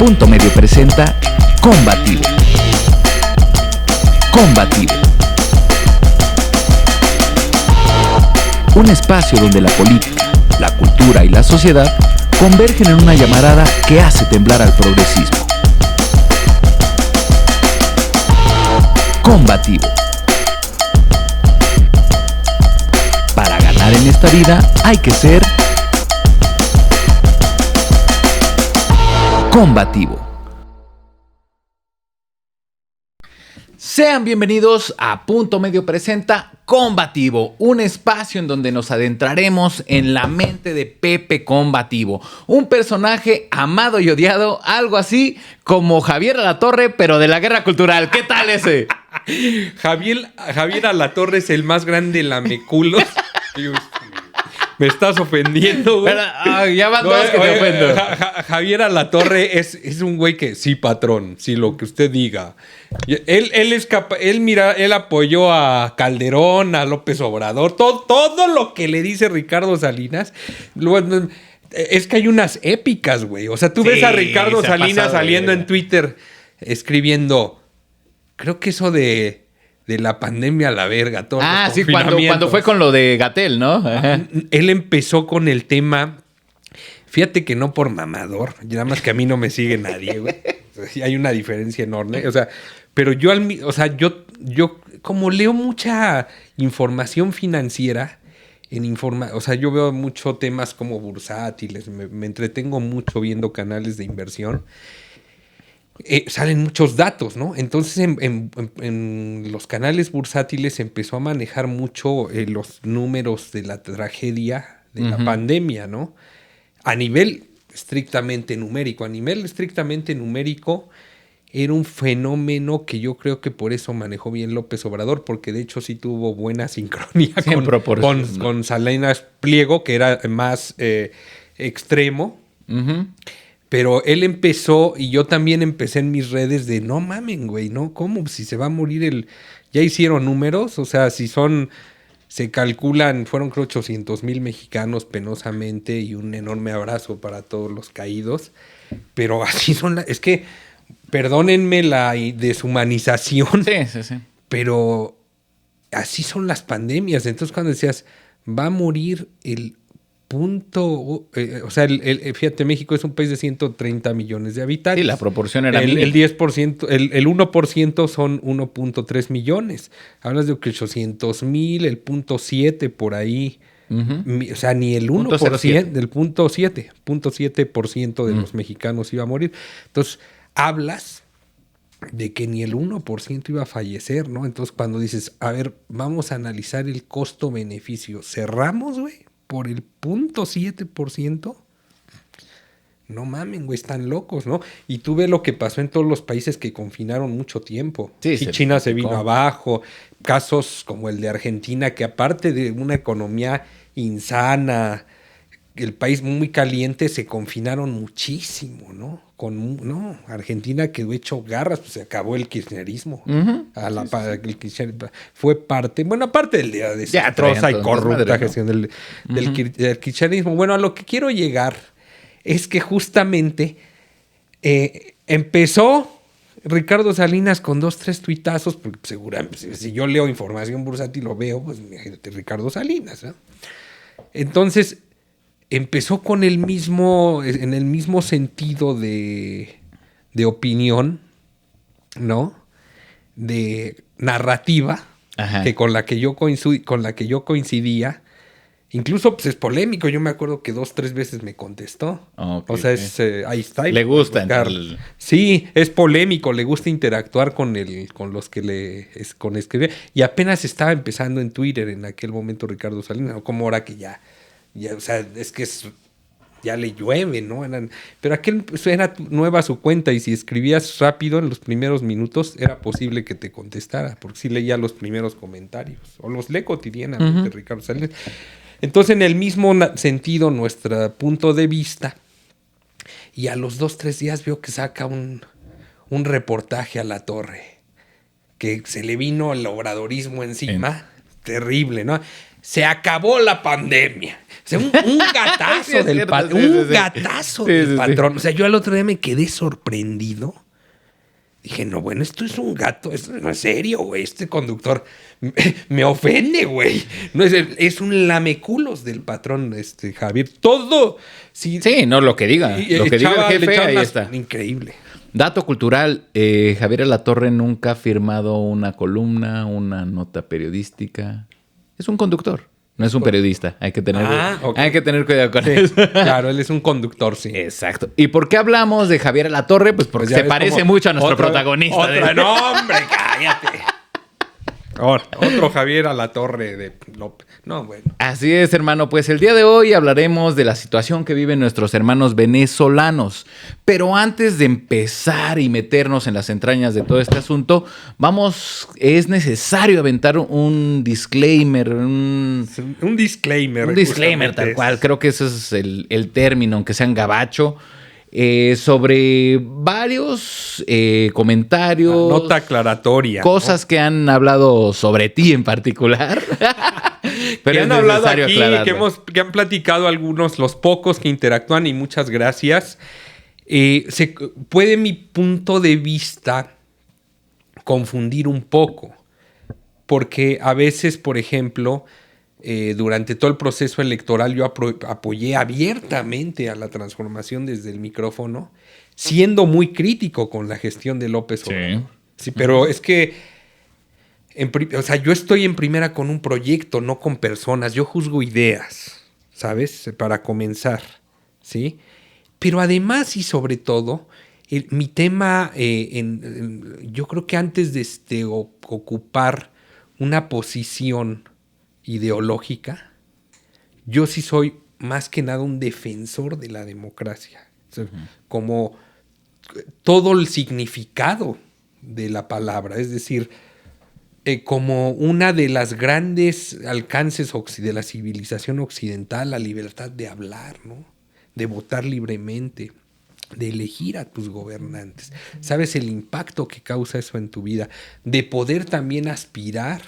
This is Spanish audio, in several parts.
Punto Medio presenta Combativo. Combativo. Un espacio donde la política, la cultura y la sociedad convergen en una llamarada que hace temblar al progresismo. Combativo. Para ganar en esta vida hay que ser combativo. Sean bienvenidos a Punto Medio presenta Combativo, un espacio en donde nos adentraremos en la mente de Pepe Combativo, un personaje amado y odiado, algo así como Javier Alatorre, pero de la guerra cultural. ¿Qué tal ese? Javier Alatorre es el más grande lameculos. Me estás ofendiendo, güey. Ya van dos que te ofendo. Javier Alatorre es un güey que, sí, patrón, sí, lo que usted diga. Él apoyó a Calderón, a López Obrador, todo lo que le dice Ricardo Salinas. Es que hay unas épicas, güey. O sea, tú ves a Ricardo Salinas saliendo en Twitter escribiendo, creo que eso de la pandemia a la verga. Todo sí, cuando fue con lo de Gatell, ¿no? Él empezó con el tema, fíjate que no por mamador, nada más que a mí no me sigue nadie, güey. Hay una diferencia enorme, o sea, pero yo como leo mucha información financiera, o sea, yo veo mucho temas como bursátiles, me entretengo mucho viendo canales de inversión. Salen muchos datos, ¿no? Entonces en los canales bursátiles empezó a manejar mucho los números de la tragedia de la pandemia, ¿no? A nivel estrictamente numérico. Era un fenómeno que yo creo que por eso manejó bien López Obrador, porque de hecho sí tuvo buena sincronía con Salinas Pliego, que era más extremo. Pero él empezó, y yo también empecé en mis redes de no mamen, güey, ¿no? ¿Cómo? Si se va a morir ya hicieron números, o sea, se calculan, fueron creo 800,000 mexicanos penosamente, y un enorme abrazo para todos los caídos. Pero así es que, perdónenme la deshumanización. Sí. Pero así son las pandemias. Entonces cuando decías, va a morir el fíjate, México es un país de 130 millones de habitantes. Sí, la proporción era el 10%, el 1% son 1.3 millones. Hablas de 800,000, el 0.7 por ahí. O sea, ni el 1% del 0.7% de los mexicanos iba a morir. Entonces, hablas de que ni el 1% iba a fallecer, ¿no? Entonces, cuando dices, a ver, vamos a analizar el costo-beneficio, ¿cerramos, güey? Por el 0.7%, no mamen, güey, están locos, ¿no? Y tú ves lo que pasó en todos los países que confinaron mucho tiempo. Sí, y China se vino abajo. Casos como el de Argentina, que aparte de una economía insana, el país muy caliente, se confinaron muchísimo, ¿no? Argentina quedó hecho garras, pues se acabó el kirchnerismo. El kirchnerismo fue parte, aparte del día desastrosa y corrupta gestión del kirchnerismo. Bueno, a lo que quiero llegar es que justamente empezó Ricardo Salinas con 2-3 tuitazos, porque seguramente si yo leo información bursátil lo veo, pues imagínate Ricardo Salinas, ¿no? Entonces empezó en el mismo sentido de opinión, ¿no? De narrativa, que con la que yo coincidía. Incluso pues es polémico. Yo me acuerdo que 2-3 veces me contestó. O sea, ahí está. Le gusta. Sí, es polémico. Le gusta interactuar con los que escribir. Y apenas estaba empezando en Twitter en aquel momento Ricardo Salinas. Como ahora que ya, o sea, es que ya le llueve, ¿no? Pero aquel era nueva su cuenta, y si escribías rápido en los primeros minutos era posible que te contestara, porque sí leía los primeros comentarios, o los lee cotidianamente Ricardo Salinas. Entonces, en el mismo sentido, nuestro punto de vista, y a los 2-3 días veo que saca un reportaje a Alatorre, que se le vino el obradorismo encima, terrible, ¿no? Se acabó la pandemia. sea, un gatazo Sí, es del cierto, patrón. sí, sí, Un sí. gatazo Sí, del sí, sí. patrón. O sea, yo al otro día me quedé sorprendido. Dije, no, bueno, esto es un gato, esto no es serio, güey. Este conductor me ofende, güey. No es un lameculos del patrón, Javier. Todo. Sí, Sí, no, lo que diga. Lo que diga el le jefe, echaban ahí las- está. Increíble. Dato cultural, Javier Alatorre nunca ha firmado una columna, una nota periodística. Es un conductor, no es un periodista. Hay que tener, Ok. hay que tener cuidado con Sí, eso. claro, él es un conductor, sí. Exacto. ¿Y por qué hablamos de Javier Alatorre? Pues porque Pues ya se ves parece como mucho a nuestro otra- protagonista. otra- no, hombre, cállate. Otro Javier Alatorre de López. No, bueno. Así es, hermano. Pues el día de hoy hablaremos de la situación que viven nuestros hermanos venezolanos. Pero antes de empezar y meternos en las entrañas de todo este asunto, es necesario aventar un disclaimer, Un disclaimer. un disclaimer justamente tal es. cual. Creo que ese es el término, aunque sea en gabacho. Sobre varios comentarios. Nota aclaratoria. Cosas que han hablado sobre ti en particular. Que es han hablado necesario aquí, aclararlo. que han platicado algunos, los pocos que interactúan, y muchas gracias. Puede mi punto de vista confundir un poco, porque a veces, por ejemplo, durante todo el proceso electoral yo apoyé abiertamente a la transformación desde el micrófono, siendo muy crítico con la gestión de López Obrador. Sí, pero es que o sea, yo estoy en primera con un proyecto, no con personas. Yo juzgo ideas, ¿sabes? Para comenzar, ¿sí? Pero además y sobre todo, mi tema, yo creo que antes de ocupar una posición ideológica, yo sí soy más que nada un defensor de la democracia. O sea, como todo el significado de la palabra, es decir, como una de las grandes alcances de la civilización occidental, la libertad de hablar, ¿no? De votar libremente, de elegir a tus gobernantes. ¿Sabes el impacto que causa eso en tu vida? De poder también aspirar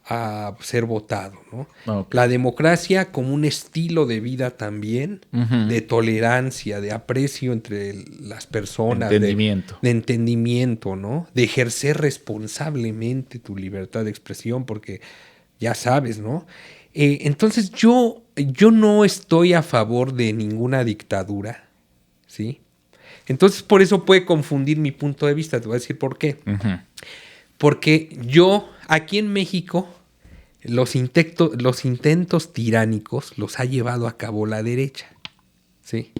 a ser votado, ¿no? Okay. La democracia como un estilo de vida también, de tolerancia, de aprecio entre las personas, Entendimiento. de entendimiento, ¿no? De ejercer responsablemente tu libertad de expresión, porque ya sabes, ¿no? Entonces yo no estoy a favor de ninguna dictadura, ¿sí? Entonces por eso puede confundir mi punto de vista, te voy a decir por qué. Porque aquí en México, los intentos tiránicos los ha llevado a cabo la derecha, ¿sí?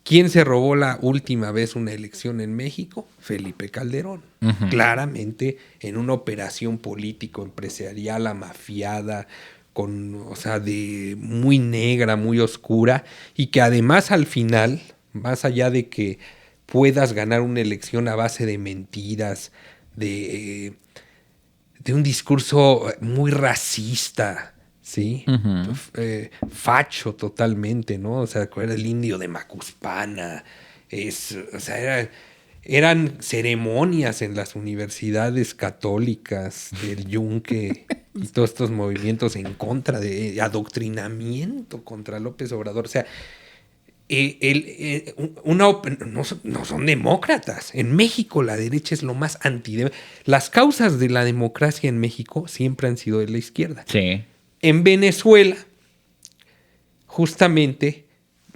¿Quién se robó la última vez una elección en México? Felipe Calderón. Claramente en una operación político-empresarial amafiada, de muy negra, muy oscura, y que además al final, más allá de que puedas ganar una elección a base de mentiras, de un discurso muy racista, ¿sí? Facho totalmente, ¿no? O sea, era el indio de Macuspana. Eran ceremonias en las universidades católicas del Yunque y todos estos movimientos en contra de adoctrinamiento contra López Obrador. O sea, no son demócratas. En México la derecha es lo más antidemocrático. Las causas de la democracia en México siempre han sido de la izquierda. Sí. En Venezuela, justamente,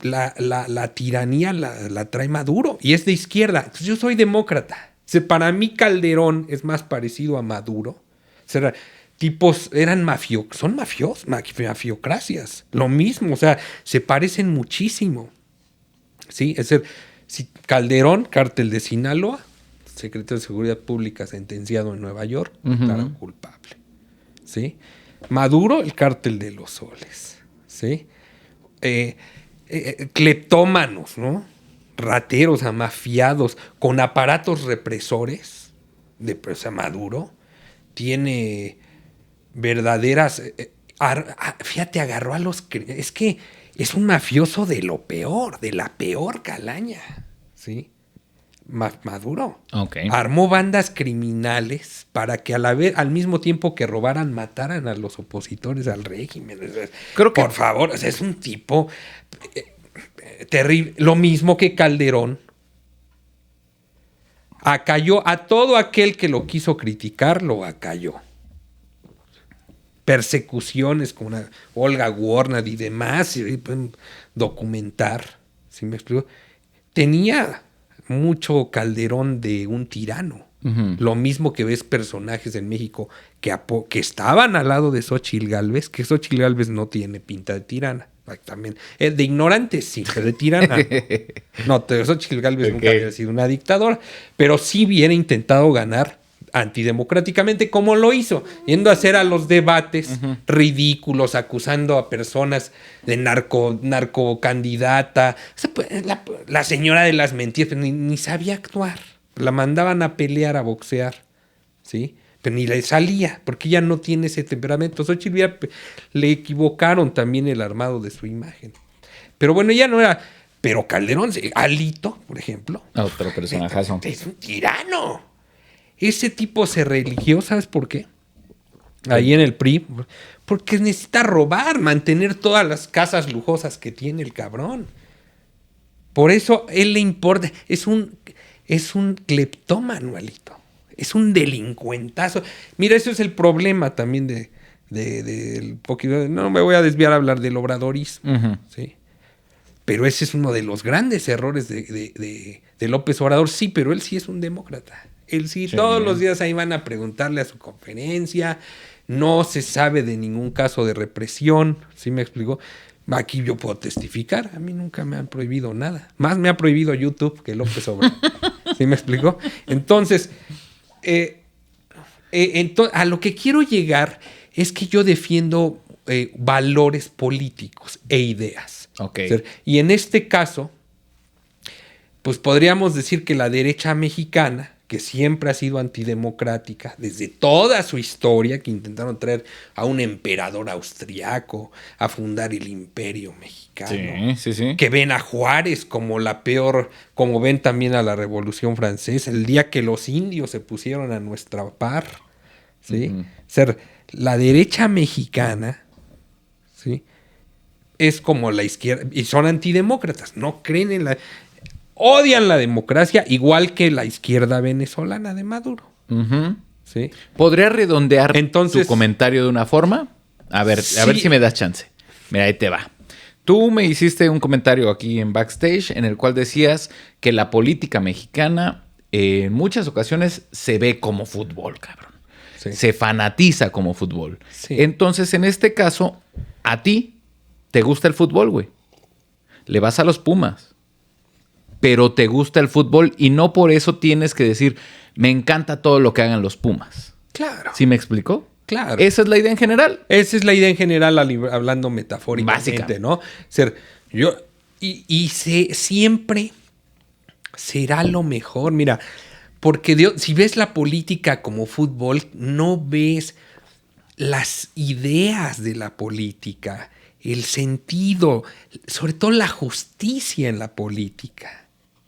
la tiranía la trae Maduro y es de izquierda. Entonces, yo soy demócrata. O sea, para mí Calderón es más parecido a Maduro. O sea, eran mafiocracias. Lo mismo, o sea, se parecen muchísimo. ¿Sí? Es decir, Calderón, cártel de Sinaloa, secretario de Seguridad Pública sentenciado en Nueva York, claro, culpable. ¿Sí? Maduro, el cártel de los soles. ¿Sí? Cleptómanos, ¿no? Rateros, amafiados, con aparatos represores. O sea, Maduro tiene verdaderas... fíjate, agarró a los... Es que es un mafioso de lo peor, de la peor calaña, ¿sí? Maduro. Ok. Armó bandas criminales para que a la vez, al mismo tiempo que robaran, mataran a los opositores al régimen. Creo que... Por favor, o sea, es un tipo terrible. Lo mismo que Calderón. Acalló a todo aquel que lo quiso criticar, lo acalló. Persecuciones como una Olga Warnad y demás, y pueden documentar, ¿sí me explico? Tenía mucho Calderón de un tirano. Uh-huh. Lo mismo que ves personajes en México que estaban al lado de Xóchitl Gálvez, que Xóchitl Gálvez no tiene pinta de tirana. También, de ignorante sí, pero de tirana no. Xóchitl Gálvez nunca había sido una dictadora, pero sí hubiera intentado ganar antidemocráticamente, como lo hizo, yendo a hacer a los debates ridículos, acusando a personas de narcocandidata. La señora de las mentiras, ni sabía actuar. La mandaban a pelear, a boxear, ¿sí? Pero ni le salía, porque ella no tiene ese temperamento. Xóchitl le equivocaron también el armado de su imagen. Pero bueno, ella no era... Pero Calderón, Alito, por ejemplo. Otro personajazo. Es un tirano. Ese tipo se religió, ¿sabes por qué? Ahí en el PRI. Porque necesita robar, mantener todas las casas lujosas que tiene el cabrón. Por eso él le importa. Es un cleptómano, Alito. Es un delincuentazo. Mira, eso es el problema también del poquito. No me voy a desviar a hablar del obradorismo. ¿Sí? Pero ese es uno de los grandes errores de López Obrador. Sí, pero él sí es un demócrata. Él sí, todos los días ahí van a preguntarle a su conferencia. No se sabe de ningún caso de represión. ¿Sí me explicó? Aquí yo puedo testificar. A mí nunca me han prohibido nada. Más me ha prohibido YouTube que López Obrador. ¿Sí me explicó? Entonces, a lo que quiero llegar es que yo defiendo valores políticos e ideas. Okay. Y en este caso, pues podríamos decir que la derecha mexicana, que siempre ha sido antidemocrática desde toda su historia, que intentaron traer a un emperador austriaco a fundar el imperio mexicano, sí. Que ven a Juárez como la peor, como ven también a la Revolución Francesa, el día que los indios se pusieron a nuestra par, ¿sí? La derecha mexicana, ¿sí? Es como la izquierda, y son antidemócratas, no creen en odian la democracia, igual que la izquierda venezolana de Maduro. ¿Sí? ¿Podría redondear tu comentario de una forma? A ver si me das chance. Mira, ahí te va. Tú me hiciste un comentario aquí en Backstage en el cual decías que la política mexicana en muchas ocasiones se ve como fútbol, cabrón. Sí. Se fanatiza como fútbol. Sí. Entonces, en este caso, a ti te gusta el fútbol, güey. Le vas a los Pumas. Pero te gusta el fútbol y no por eso tienes que decir, me encanta todo lo que hagan los Pumas. Claro. ¿Sí me explicó? Claro. ¿Esa es la idea en general? Esa es la idea en general, hablando metafóricamente, ¿no? Siempre será lo mejor. Mira, porque si ves la política como fútbol, no ves las ideas de la política, el sentido, sobre todo la justicia en la política.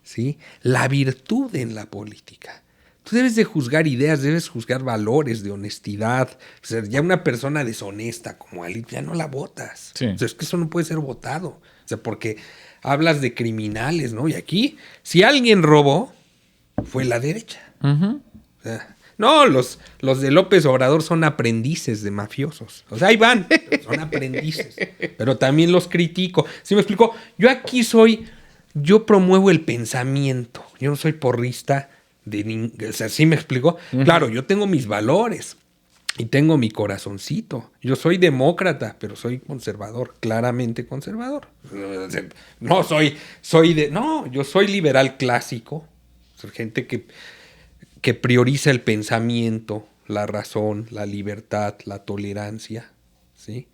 ¿Sí? La virtud en la política. Tú debes de juzgar ideas, debes juzgar valores de honestidad. O sea, ya una persona deshonesta como Alito, ya no la votas. Sí. O sea, es que eso no puede ser votado. O sea, porque hablas de criminales, ¿no? Y aquí, si alguien robó, fue la derecha. O sea, no, los de López Obrador son aprendices de mafiosos. O sea, ahí van, son aprendices. Pero también los critico. ¿Sí me explico? Yo promuevo el pensamiento. Yo no soy porrista o sea, ¿sí me explico? Claro, yo tengo mis valores y tengo mi corazoncito. Yo soy demócrata, pero soy conservador, claramente conservador. No yo soy liberal clásico. Soy gente que prioriza el pensamiento, la razón, la libertad, la tolerancia, ¿sí?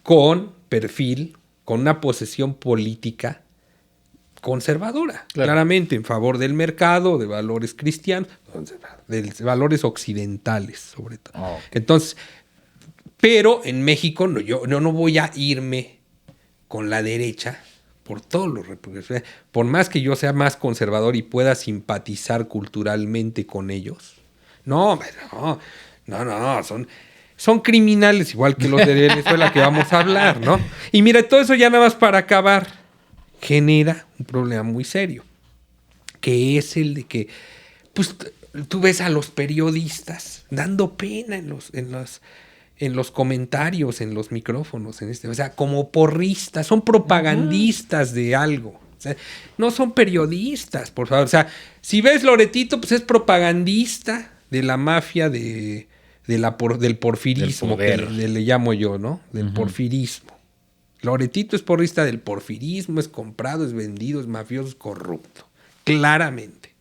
Con perfil, con una posesión política conservadora, claramente en favor del mercado, de valores cristianos, de valores occidentales sobre todo. Okay. Entonces, pero en México yo no voy a irme con la derecha por todos los republicanos. Por más que yo sea más conservador y pueda simpatizar culturalmente con ellos. No, son criminales, igual que los de Venezuela que vamos a hablar, ¿no? Y mira, todo eso ya nada más para acabar, genera un problema muy serio, que es el de que, pues, tú ves a los periodistas dando pena en los comentarios, en los micrófonos, o sea, como porristas, son propagandistas de algo. O sea, no son periodistas, por favor. O sea, si ves Loretito, pues es propagandista de la mafia del porfirismo, que le llamo yo, ¿no? Del porfirismo. Loretito es porrista del porfirismo, es comprado, es vendido, es mafioso, es corrupto. Claramente,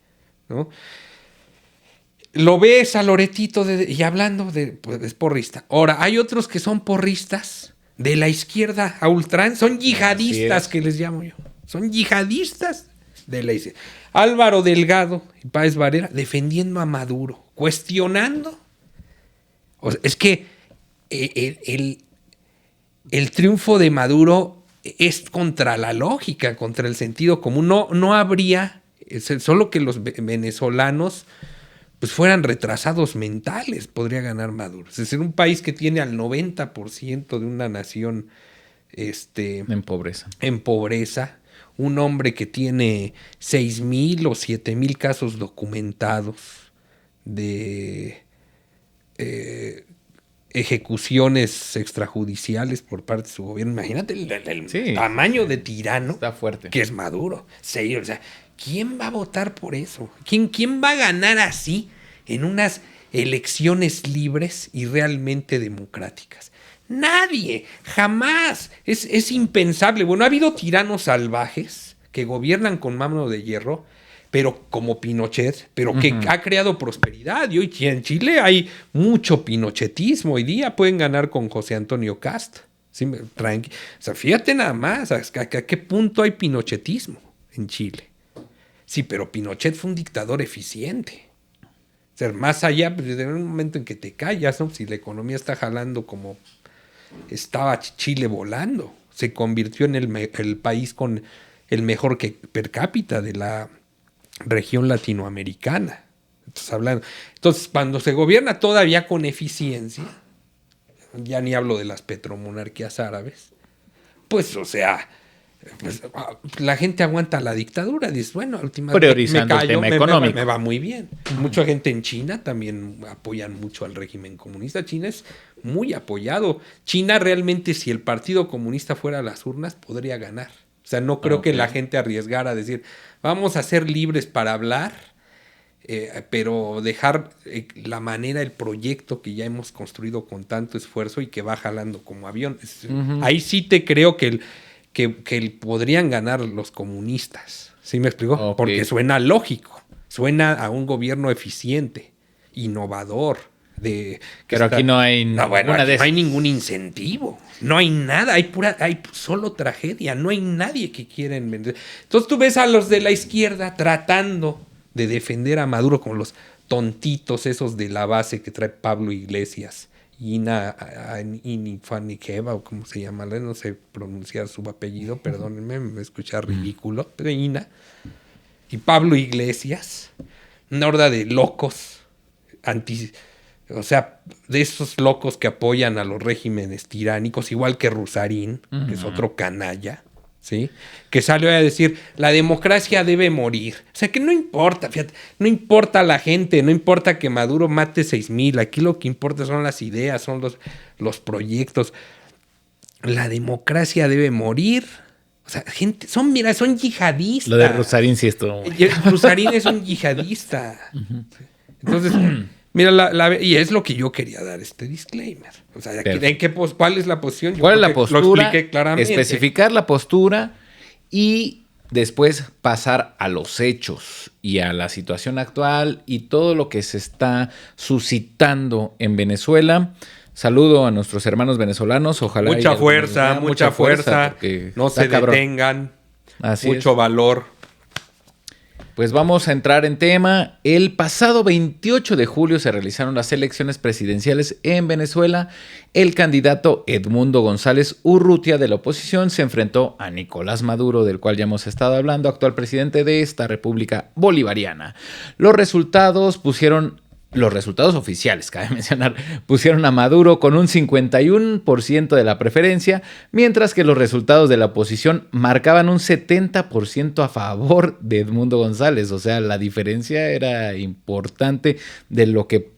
¿no? Lo ves a Loretito y hablando pues es porrista. Ahora, hay otros que son porristas de la izquierda a ultranza, son yihadistas, que les llamo yo. Son yihadistas de la izquierda. Álvaro Delgado y Páez Varela defendiendo a Maduro, cuestionando. O sea, es que el triunfo de Maduro es contra la lógica, contra el sentido común. No habría, solo que los venezolanos pues fueran retrasados mentales, podría ganar Maduro. Es decir, un país que tiene al 90% de una nación en pobreza, un hombre que tiene 6,000 o 7,000 casos documentados de ejecuciones extrajudiciales por parte de su gobierno. Imagínate el tamaño de tirano. Está fuerte. Que es Maduro. Sí, o sea, ¿quién va a votar por eso? ¿Quién va a ganar así en unas elecciones libres y realmente democráticas? Nadie, jamás. Es impensable. Bueno, ha habido tiranos salvajes que gobiernan con mano de hierro, pero como Pinochet, pero que ha creado prosperidad. Y hoy en Chile hay mucho pinochetismo. Hoy día pueden ganar con José Antonio Kast. ¿Sí? O sea, fíjate nada más, ¿a qué punto hay pinochetismo en Chile? Sí, pero Pinochet fue un dictador eficiente. O sea, más allá, pues, en un momento en que te callas, ¿no? Si la economía está jalando como estaba Chile volando, se convirtió en el país con el mejor per cápita de la región latinoamericana. Entonces, cuando se gobierna todavía con eficiencia, ya ni hablo de las petromonarquías árabes, pues, o sea, pues, la gente aguanta la dictadura, dice, bueno, últimamente me va muy bien. Mucha gente en China también apoyan mucho al régimen comunista. China es muy apoyado. China realmente, si el Partido Comunista fuera a las urnas, podría ganar. O sea, no creo que la gente arriesgara a decir, vamos a ser libres para hablar, pero dejar la manera, el proyecto que ya hemos construido con tanto esfuerzo y que va jalando como avión. Ahí sí te creo que podrían ganar los comunistas. ¿Sí me explico? Okay. Porque suena lógico. Suena a un gobierno eficiente, innovador. Pero aquí no hay no hay ningún incentivo. No hay nada. Hay solo tragedia. No hay nadie que quiera vender. Entonces tú ves a los de la izquierda tratando de defender a Maduro con los tontitos esos de la base que trae Pablo Iglesias. Inifanikeva, o como se llama, no sé pronunciar su apellido, perdónenme, me escucha ridículo, pero Ina y Pablo Iglesias, una horda de locos o sea, de esos locos que apoyan a los regímenes tiránicos, igual que Rusarín, que es otro canalla, ¿sí? Que salió a decir, la democracia debe morir. O sea, que no importa, fíjate, no importa la gente, no importa que Maduro mate 6,000, aquí lo que importa son las ideas, son los proyectos. La democracia debe morir. O sea, gente, son yihadistas. Lo de Rusarín sí esto. Rusarín es un yihadista. Entonces, mira, y es lo que yo quería dar, este disclaimer. O sea, ¿cuál es la posición? ¿Cuál es la postura? Lo expliqué claramente. Especificar la postura y después pasar a los hechos y a la situación actual y todo lo que se está suscitando en Venezuela. Saludo a nuestros hermanos venezolanos. Ojalá mucha fuerza. No se detengan. Así mucho es. Valor. pues vamos a entrar en tema. El pasado 28 de julio se realizaron las elecciones presidenciales en Venezuela. El candidato Edmundo González Urrutia de la oposición se enfrentó a Nicolás Maduro, del cual ya hemos estado hablando, actual presidente de esta República Bolivariana. Los resultados oficiales, cabe mencionar, pusieron a Maduro con un 51% de la preferencia, mientras que los resultados de la oposición marcaban un 70% a favor de Edmundo González. O sea, la diferencia era importante de lo que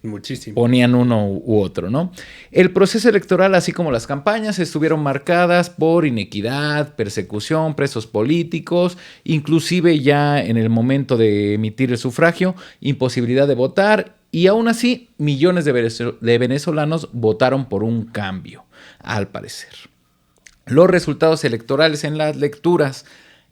ponían uno u otro, ¿no? El proceso electoral, así como las campañas, estuvieron marcadas por inequidad, persecución, presos políticos, inclusive ya en el momento de emitir el sufragio, imposibilidad de votar. Y aún así, millones de venezolanos votaron por un cambio, al parecer. Los resultados electorales en las lecturas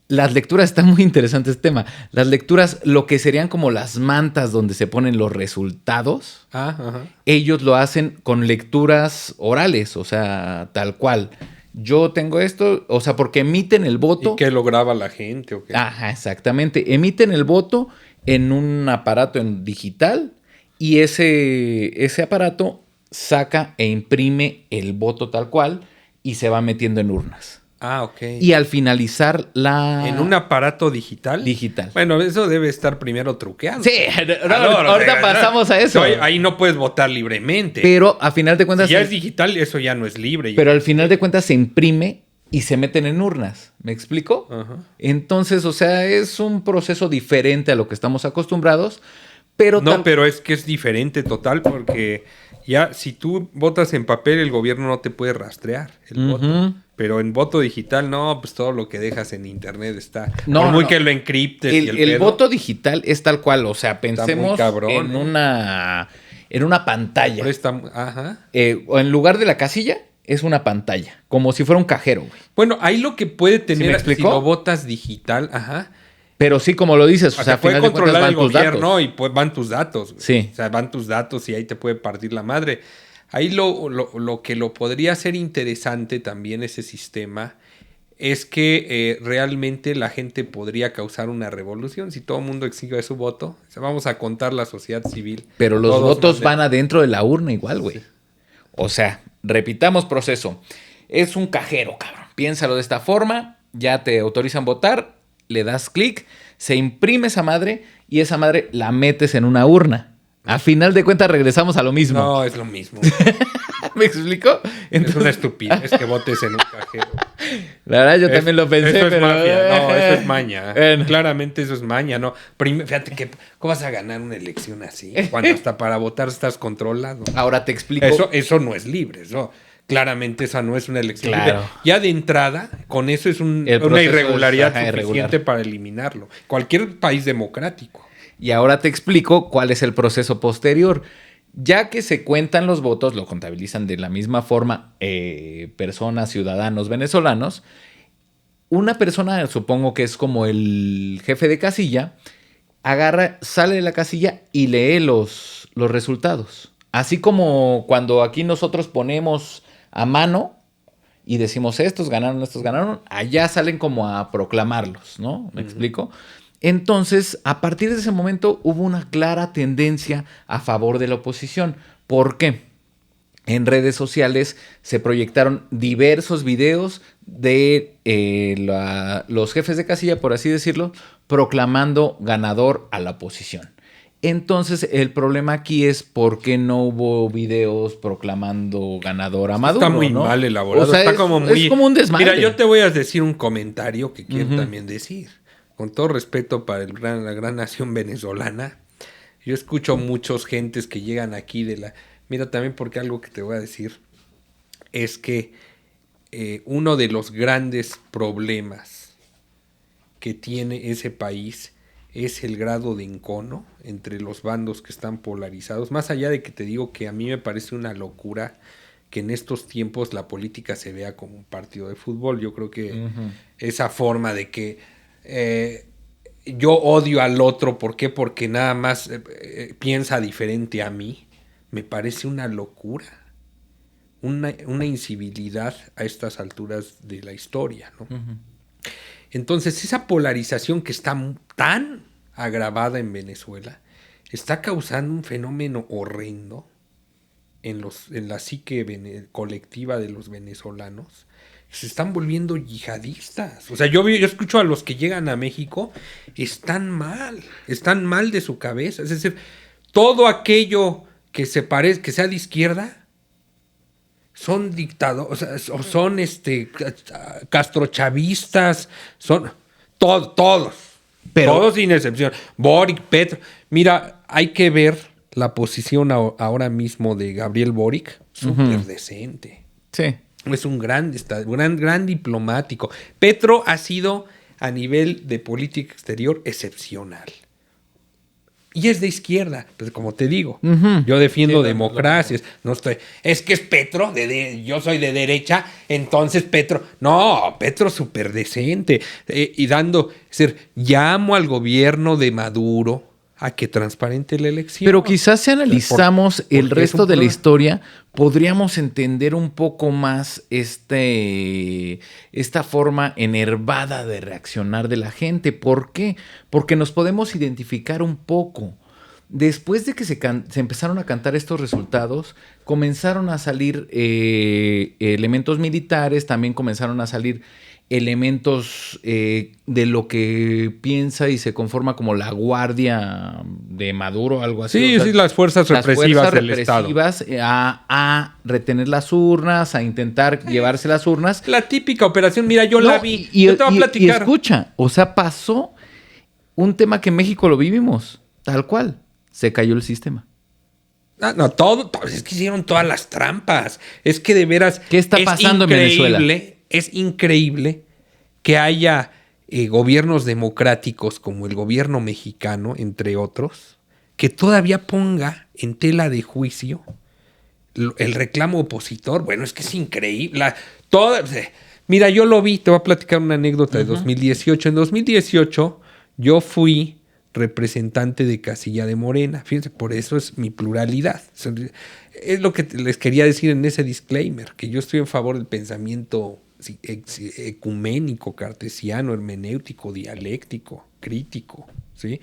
está muy interesante este tema. Las lecturas, lo que serían como las mantas donde se ponen los resultados, ellos lo hacen con lecturas orales, o sea, tal cual. Yo tengo esto, o sea, porque emiten el voto. ¿Y qué lo graba la gente o qué? Ajá, exactamente. Emiten el voto en un aparato digital. Y ese aparato saca e imprime el voto tal cual y se va metiendo en urnas. Ah, ok. Y al finalizar ¿En un aparato digital? Digital. Bueno, eso debe estar primero truqueado. Sí, ahorita pasamos a eso. Ahí no puedes votar libremente. Pero a final de cuentas... Si ya es digital, eso ya no es libre. Pero al final de cuentas se imprime y se meten en urnas. ¿Me explico? Ajá. Entonces, o sea, es un proceso diferente a lo que estamos acostumbrados. Pero es que es diferente total porque ya si tú votas en papel el gobierno no te puede rastrear el voto. Pero en voto digital no, pues todo lo que dejas en internet está. Por muy que lo encriptes el voto digital es tal cual, o sea, pensemos cabrón, en una pantalla. Ajá. O en lugar de la casilla es una pantalla, como si fuera un cajero, güey. Bueno, ahí lo que puede tener si lo votas digital, ajá. Pero sí, como lo dices, o sea, puede controlar el gobierno y van tus datos. Sí. O sea, van tus datos y ahí te puede partir la madre. Ahí lo que lo podría hacer interesante también ese sistema es que realmente la gente podría causar una revolución si todo el mundo exige su voto. O sea, vamos a contar la sociedad civil. Pero los votos van adentro de la urna igual, güey. O sea, repitamos proceso. Es un cajero, cabrón. Piénsalo de esta forma, ya te autorizan votar. Le das clic, se imprime esa madre y esa madre la metes en una urna. A final de cuentas regresamos a lo mismo. No, es lo mismo. ¿Me explico? Entonces, es una estupidez que votes en un cajero. La verdad yo también lo pensé, eso es pero... mafia. No, eso es maña. Claramente eso es maña, ¿no? Fíjate que ¿cómo vas a ganar una elección así? Cuando hasta para votar estás controlado. Ahora te explico. Eso no es libre, eso... Claramente esa no es una elección. Claro. Ya de entrada, con eso es una irregularidad suficiente para eliminarlo. Cualquier país democrático. Y ahora te explico cuál es el proceso posterior. Ya que se cuentan los votos, lo contabilizan de la misma forma personas, ciudadanos venezolanos. Una persona, supongo que es como el jefe de casilla, sale de la casilla y lee los resultados. Así como cuando aquí nosotros ponemos a mano y decimos estos ganaron, allá salen como a proclamarlos, ¿no? ¿Me explico? Entonces, a partir de ese momento hubo una clara tendencia a favor de la oposición. ¿Por qué? En redes sociales se proyectaron diversos videos de los jefes de casilla, por así decirlo, proclamando ganador a la oposición. Entonces, el problema aquí es por qué no hubo videos proclamando ganador a Maduro. Está muy mal elaborado. O sea, es como un desmadre. Mira, yo te voy a decir un comentario que quiero también decir. Con todo respeto para la gran nación venezolana, yo escucho muchos gentes que llegan aquí Mira, también porque algo que te voy a decir es que uno de los grandes problemas que tiene ese país es el grado de encono entre los bandos que están polarizados. Más allá de que te digo que a mí me parece una locura que en estos tiempos la política se vea como un partido de fútbol. Yo creo que esa forma de que yo odio al otro, ¿por qué? Porque nada más piensa diferente a mí, me parece una locura. Una incivilidad a estas alturas de la historia, ¿no? Entonces, esa polarización que está tan agravada en Venezuela, está causando un fenómeno horrendo en la psique colectiva de los venezolanos. Se están volviendo yihadistas. O sea, yo escucho a los que llegan a México, están mal de su cabeza. Es decir, todo aquello que que sea de izquierda, son dictadores, o son castrochavistas, son todos sin excepción. Boric, Petro. Mira, hay que ver la posición ahora mismo de Gabriel Boric, súper decente. Sí. Es un gran diplomático. Petro ha sido, a nivel de política exterior, excepcional. Y es de izquierda, pues como te digo, yo defiendo democracias. No estoy, es que es Petro, yo soy de derecha, entonces Petro. No, Petro súper decente. Y dando, es decir, llamo al gobierno de Maduro a que transparente la elección. Pero quizás si analizamos el resto de la historia, podríamos entender un poco más esta forma enervada de reaccionar de la gente. ¿Por qué? Porque nos podemos identificar un poco. Después de que se empezaron a cantar estos resultados, comenzaron a salir elementos militares, también comenzaron a salir elementos de lo que piensa y se conforma como la guardia de Maduro, algo así. Sí, o sea, sí, las fuerzas represivas del Estado. A retener las urnas, a intentar llevarse las urnas. La típica operación, mira, yo la vi. Yo te voy a platicar. Y escucha, o sea, pasó un tema que en México lo vivimos, tal cual. Se cayó el sistema. No, todo, es que hicieron todas las trampas. Es que de veras... ¿Qué está pasando en Venezuela? Es increíble que haya gobiernos democráticos como el gobierno mexicano, entre otros, que todavía ponga en tela de juicio el reclamo opositor. Bueno, es que es increíble. Mira, yo lo vi, te voy a platicar una anécdota de 2018. En 2018 yo fui representante de casilla de Morena. Fíjense, por eso es mi pluralidad. Es lo que les quería decir en ese disclaimer, que yo estoy en favor del pensamiento ecuménico, cartesiano, hermenéutico, dialéctico, crítico, ¿sí?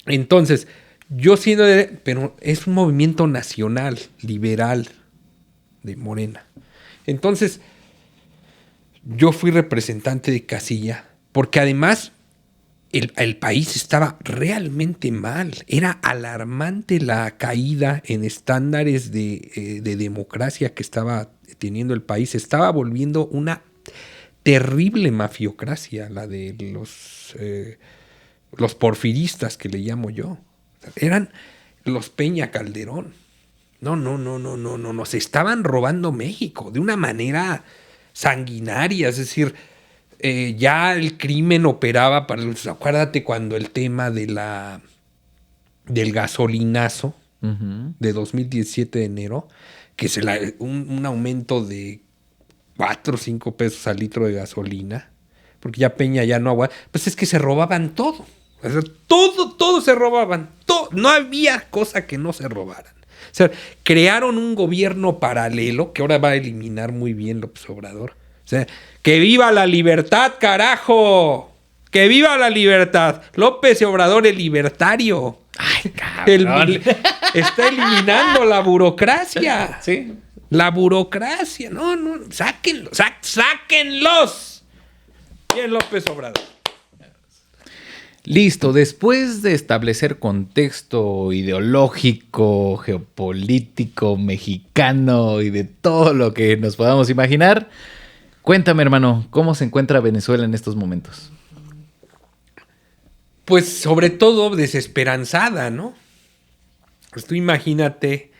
Entonces, yo siendo pero es un movimiento nacional, liberal de Morena. Entonces, yo fui representante de casilla, porque además el país estaba realmente mal. Era alarmante la caída en estándares de democracia que estaba teniendo el país. Se estaba volviendo una terrible mafiocracia, la de los porfiristas, que le llamo yo. Eran los Peña Calderón. No. Nos estaban robando México de una manera sanguinaria. Es decir, ya el crimen operaba acuérdate cuando el tema del gasolinazo de 2017 de enero, que es un aumento de 4 o 5 pesos al litro de gasolina, porque ya Peña ya no aguanta. Pues es que se robaban todo. O sea, todo se robaban. No había cosa que no se robaran. O sea, crearon un gobierno paralelo que ahora va a eliminar muy bien López Obrador. O sea, ¡que viva la libertad, carajo! ¡Que viva la libertad! López Obrador, el libertario. ¡Ay, cabrón! Está eliminando la burocracia. Sí. La burocracia. No, sáquenlos. ¡Sáquenlos! Bien, López Obrador. Listo, después de establecer contexto ideológico, geopolítico, mexicano y de todo lo que nos podamos imaginar, cuéntame, hermano, ¿cómo se encuentra Venezuela en estos momentos? Pues sobre todo desesperanzada, ¿no? Pues tú imagínate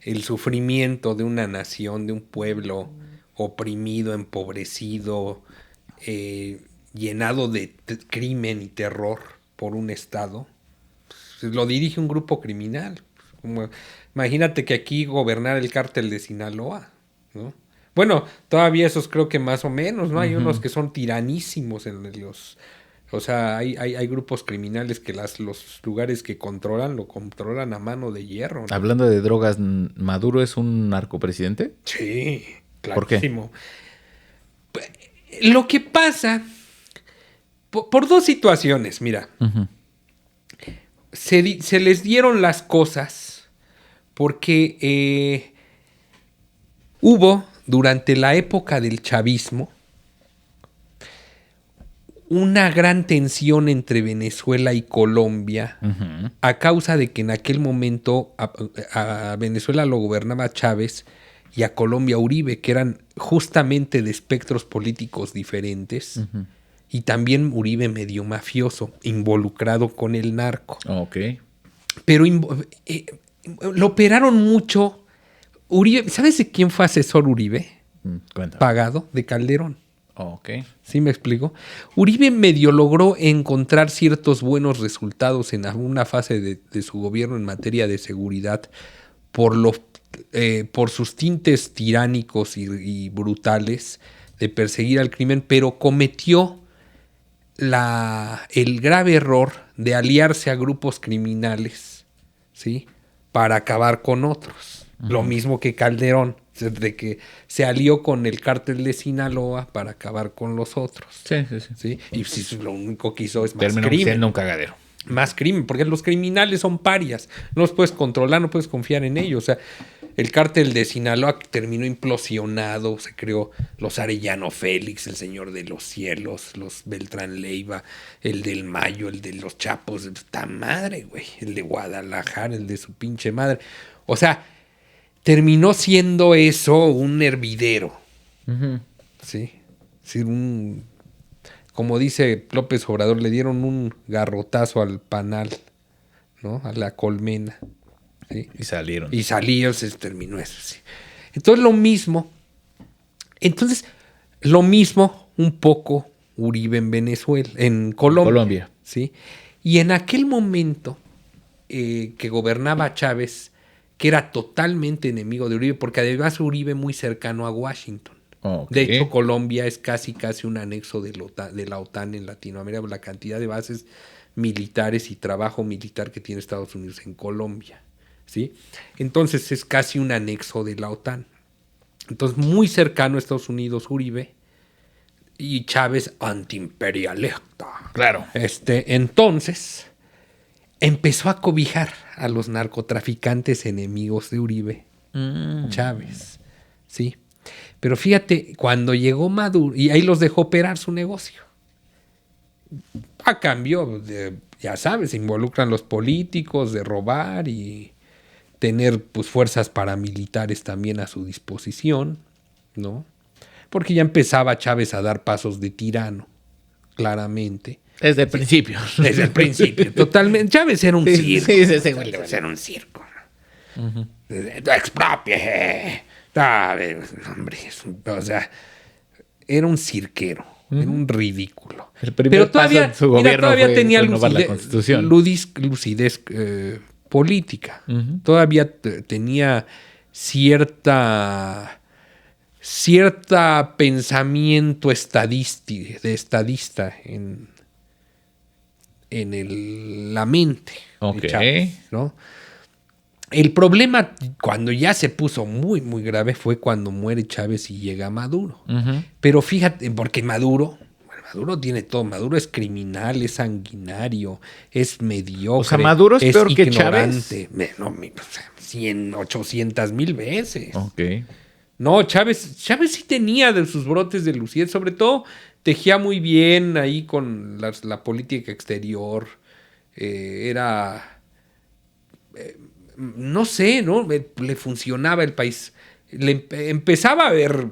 el sufrimiento de una nación, de un pueblo oprimido, empobrecido, llenado de crimen y terror por un Estado. Pues lo dirige un grupo criminal. Imagínate que aquí gobernara el cártel de Sinaloa, ¿no? Bueno, todavía esos creo que más o menos, ¿no? Hay unos que son tiranísimos o sea, hay grupos criminales que los lugares que lo controlan a mano de hierro, ¿no? Hablando de drogas, ¿Maduro es un narcopresidente? Sí, ¿Por clarísimo. qué? Lo que pasa, por dos situaciones, mira. se les dieron las cosas porque hubo, durante la época del chavismo, una gran tensión entre Venezuela y Colombia a causa de que en aquel momento a Venezuela lo gobernaba Chávez y a Colombia Uribe, que eran justamente de espectros políticos diferentes, y también Uribe medio mafioso, involucrado con el narco. Ok. Pero lo operaron mucho. Uribe, ¿sabes de quién fue asesor Uribe? Cuéntame. Pagado, de Calderón. Ok. ¿Sí me explico? Uribe medio logró encontrar ciertos buenos resultados en alguna fase de su gobierno en materia de seguridad por sus tintes tiránicos y brutales de perseguir al crimen, pero cometió el grave error de aliarse a grupos criminales, ¿sí? Para acabar con otros. Lo mismo que Calderón, de que se alió con el cártel de Sinaloa para acabar con los otros. Sí. ¿Sí? Y si lo único que hizo es más Terminó crimen. siendo un cagadero. Más crimen, porque los criminales son parias. No los puedes controlar, no puedes confiar en ellos. O sea, el cártel de Sinaloa terminó implosionado. Se creó los Arellano Félix, el Señor de los Cielos, los Beltrán Leiva, el del Mayo, el de los Chapos. ¡Ta madre, güey! El de Guadalajara, el de su pinche madre. O sea, terminó siendo eso un hervidero. ¿Sí? Sí, como dice López Obrador, le dieron un garrotazo al panal, ¿no? A la colmena. ¿Sí? Y salieron. Y salió, se terminó eso. Sí. Entonces lo mismo un poco Uribe en Venezuela, en Colombia. ¿Sí? Y en aquel momento que gobernaba Chávez, que era totalmente enemigo de Uribe, porque además Uribe muy cercano a Washington. Okay. De hecho, Colombia es casi un anexo de la OTAN en Latinoamérica, la cantidad de bases militares y trabajo militar que tiene Estados Unidos en Colombia, ¿sí? Entonces es casi un anexo de la OTAN. Entonces, muy cercano a Estados Unidos, Uribe, y Chávez antiimperialista. Claro. Entonces, empezó a cobijar a los narcotraficantes enemigos de Uribe, Chávez, ¿sí? Pero fíjate, cuando llegó Maduro, y ahí los dejó operar su negocio. A cambio, ya sabes, se involucran los políticos de robar y tener pues fuerzas paramilitares también a su disposición, ¿no? Porque ya empezaba Chávez a dar pasos de tirano, claramente. Desde el principio. Desde el principio, totalmente. Chávez era un circo. Sí. Era un circo. Expropie. Hombre, o sea, era un cirquero, era un ridículo. El primer paso en su gobierno fue tenía renovar la Constitución. lucidez política. Todavía tenía cierta pensamiento estadista en la mente de Chávez, ¿no? El problema, cuando ya se puso muy, muy grave, fue cuando muere Chávez y llega Maduro. Pero fíjate, porque Maduro tiene todo. Maduro es criminal, es sanguinario, es mediocre. O sea, Maduro es peor que Chávez. 100, 800 mil veces. Ok. No, Chávez sí tenía de sus brotes de lucidez. Sobre todo, tejía muy bien ahí con la política exterior. No sé, ¿no? Le funcionaba el país. Empezaba a ver,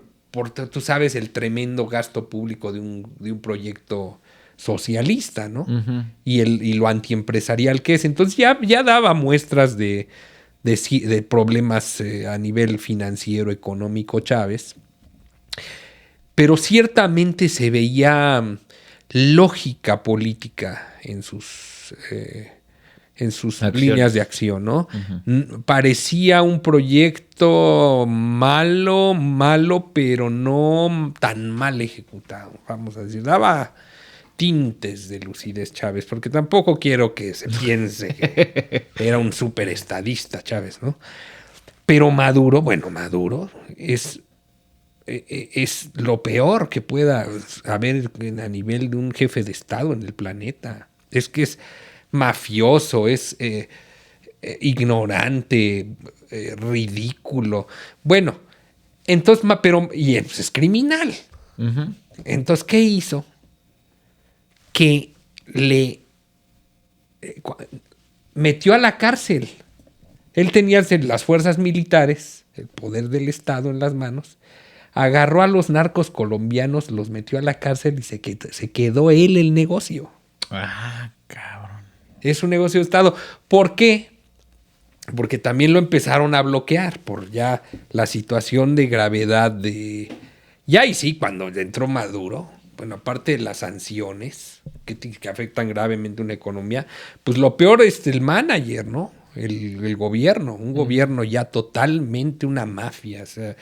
tú sabes, el tremendo gasto público de un proyecto socialista, ¿no? Y lo antiempresarial que es. Entonces ya daba muestras de problemas a nivel financiero, económico, Chávez. Pero ciertamente se veía lógica política en sus líneas de acción, ¿no? Parecía un proyecto malo, pero no tan mal ejecutado, vamos a decir. Daba tintes de lucidez Chávez, porque tampoco quiero que se piense que era un súper estadista Chávez, ¿no? Pero Maduro es lo peor que pueda haber a nivel de un jefe de Estado en el planeta. Es que mafioso, es ignorante, ridículo. Bueno, entonces, y es criminal. Ujú. Entonces, ¿qué hizo? Que le metió a la cárcel. Él tenía las fuerzas militares, el poder del Estado en las manos, agarró a los narcos colombianos, los metió a la cárcel y se quedó él el negocio. Ah, cabrón. Es un negocio de Estado. ¿Por qué? Porque también lo empezaron a bloquear por ya la situación de gravedad de... Ya y sí, cuando entró Maduro, bueno, aparte de las sanciones que afectan gravemente una economía, pues lo peor es el manager, ¿no? El gobierno, un gobierno ya totalmente una mafia, o sea,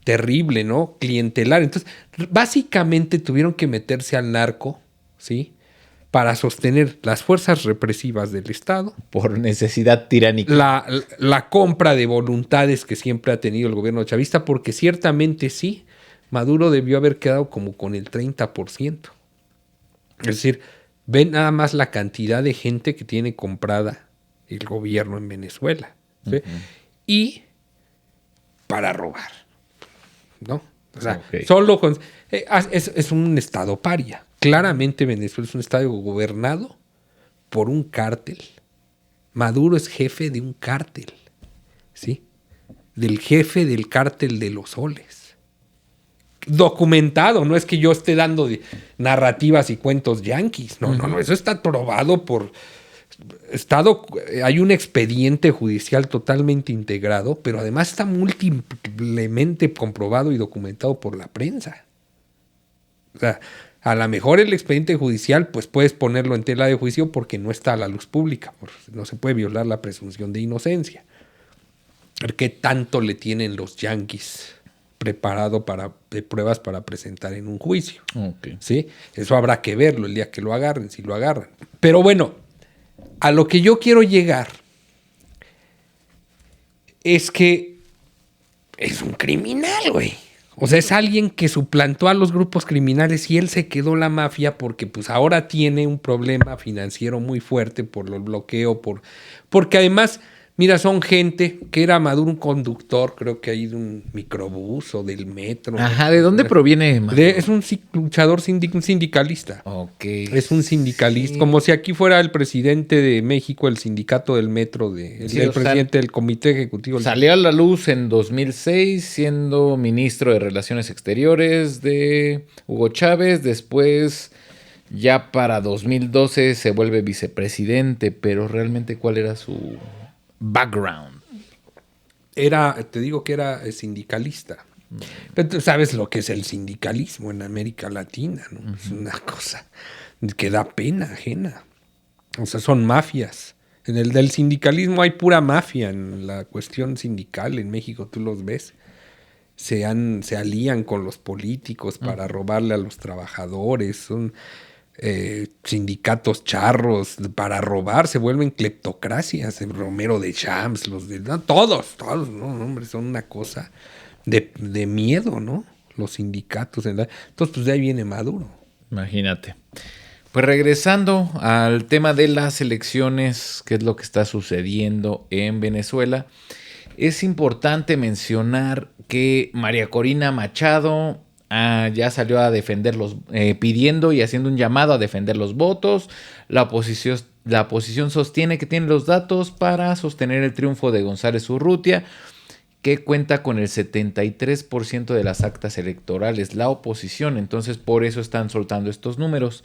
terrible, ¿no? Clientelar. Entonces, básicamente tuvieron que meterse al narco, ¿sí? Para sostener las fuerzas represivas del Estado. Por necesidad tiránica. La compra de voluntades que siempre ha tenido el gobierno chavista, porque ciertamente sí, Maduro debió haber quedado como con el 30%. Es decir, ven nada más la cantidad de gente que tiene comprada el gobierno en Venezuela. ¿Sí? Uh-huh. Y para robar, ¿no? O sea, solo con... es un estado paria. Claramente Venezuela es un estado gobernado por un cártel. Maduro es jefe de un cártel, ¿sí? Del jefe del cártel de los soles. Documentado, no es que yo esté dando narrativas y cuentos yanquis. No, eso está probado por... Hay un expediente judicial totalmente integrado, pero además está múltiplemente comprobado y documentado por la prensa. O sea, a lo mejor el expediente judicial, pues puedes ponerlo en tela de juicio porque no está a la luz pública, no se puede violar la presunción de inocencia. ¿Qué tanto le tienen los yanquis preparado de pruebas para presentar en un juicio? Okay. ¿Sí? Eso habrá que verlo el día que lo agarren, si lo agarran. Pero bueno, a lo que yo quiero llegar es que es un criminal, güey. O sea, es alguien que suplantó a los grupos criminales y él se quedó la mafia porque pues ahora tiene un problema financiero muy fuerte por el bloqueo, porque además, mira, son gente que era Maduro un conductor, creo que ahí de un microbús o del metro. Ajá, ¿de dónde proviene Maduro? Es un luchador un sindicalista. Ok. Es un sindicalista, sí. Como si aquí fuera el presidente de México, el sindicato del metro, el presidente del comité ejecutivo. Salió a la luz en 2006 siendo ministro de Relaciones Exteriores de Hugo Chávez, después ya para 2012 se vuelve vicepresidente, pero realmente ¿cuál era su background? Te digo que era sindicalista. Pero tú sabes lo que es el sindicalismo en América Latina, ¿no? Uh-huh. Es una cosa que da pena ajena. O sea, son mafias. En el del sindicalismo hay pura mafia. En la cuestión sindical en México tú los ves. Se alían con los políticos para robarle a los trabajadores. Son sindicatos charros para robar. Se vuelven cleptocracias. El Romero de Champs, todos, no, hombre, son una cosa de miedo, ¿no? Los sindicatos. Entonces, pues de ahí viene Maduro. Imagínate. Pues regresando al tema de las elecciones, qué es lo que está sucediendo en Venezuela, es importante mencionar que María Corina Machado ya salió a defender pidiendo y haciendo un llamado a defender los votos. La oposición sostiene que tiene los datos para sostener el triunfo de González Urrutia, que cuenta con el 73% de las actas electorales, la oposición. Entonces, por eso están soltando estos números.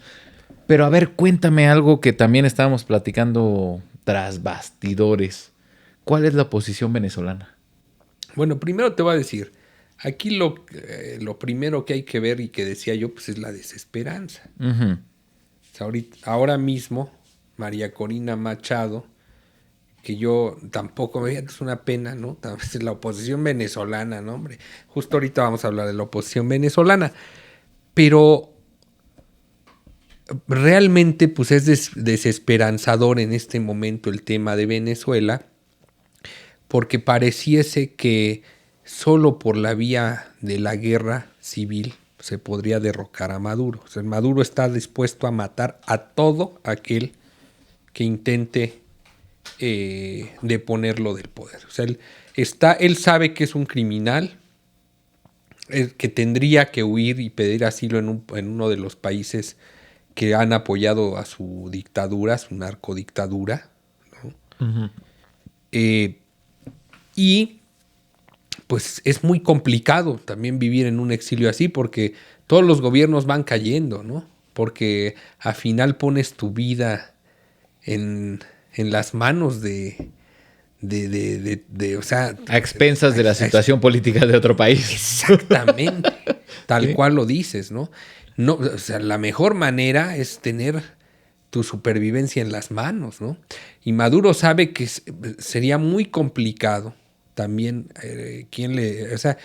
Pero a ver, cuéntame algo que también estábamos platicando tras bastidores. ¿Cuál es la oposición venezolana? Bueno, primero te voy a decir, aquí lo primero que hay que ver y que decía yo, pues es la desesperanza. Uh-huh. O sea, ahora mismo, María Corina Machado, que yo tampoco me es una pena, ¿no? La oposición venezolana, ¿no, hombre? Justo ahorita vamos a hablar de la oposición venezolana. Pero realmente, pues es desesperanzador en este momento el tema de Venezuela, porque pareciese que solo por la vía de la guerra civil se podría derrocar a Maduro. O sea, Maduro está dispuesto a matar a todo aquel que intente deponerlo del poder. O sea, él sabe que es un criminal, que tendría que huir y pedir asilo en uno de los países que han apoyado a su dictadura, su narcodictadura, ¿no? Ujú. Y pues es muy complicado también vivir en un exilio así, porque todos los gobiernos van cayendo, ¿no? Porque al final pones tu vida en las manos o sea... A expensas de la situación política de otro país. Exactamente, tal ¿Sí? cual lo dices, ¿no? No, o sea, la mejor manera es tener tu supervivencia en las manos, ¿no? Y Maduro sabe que sería muy complicado también, o sea,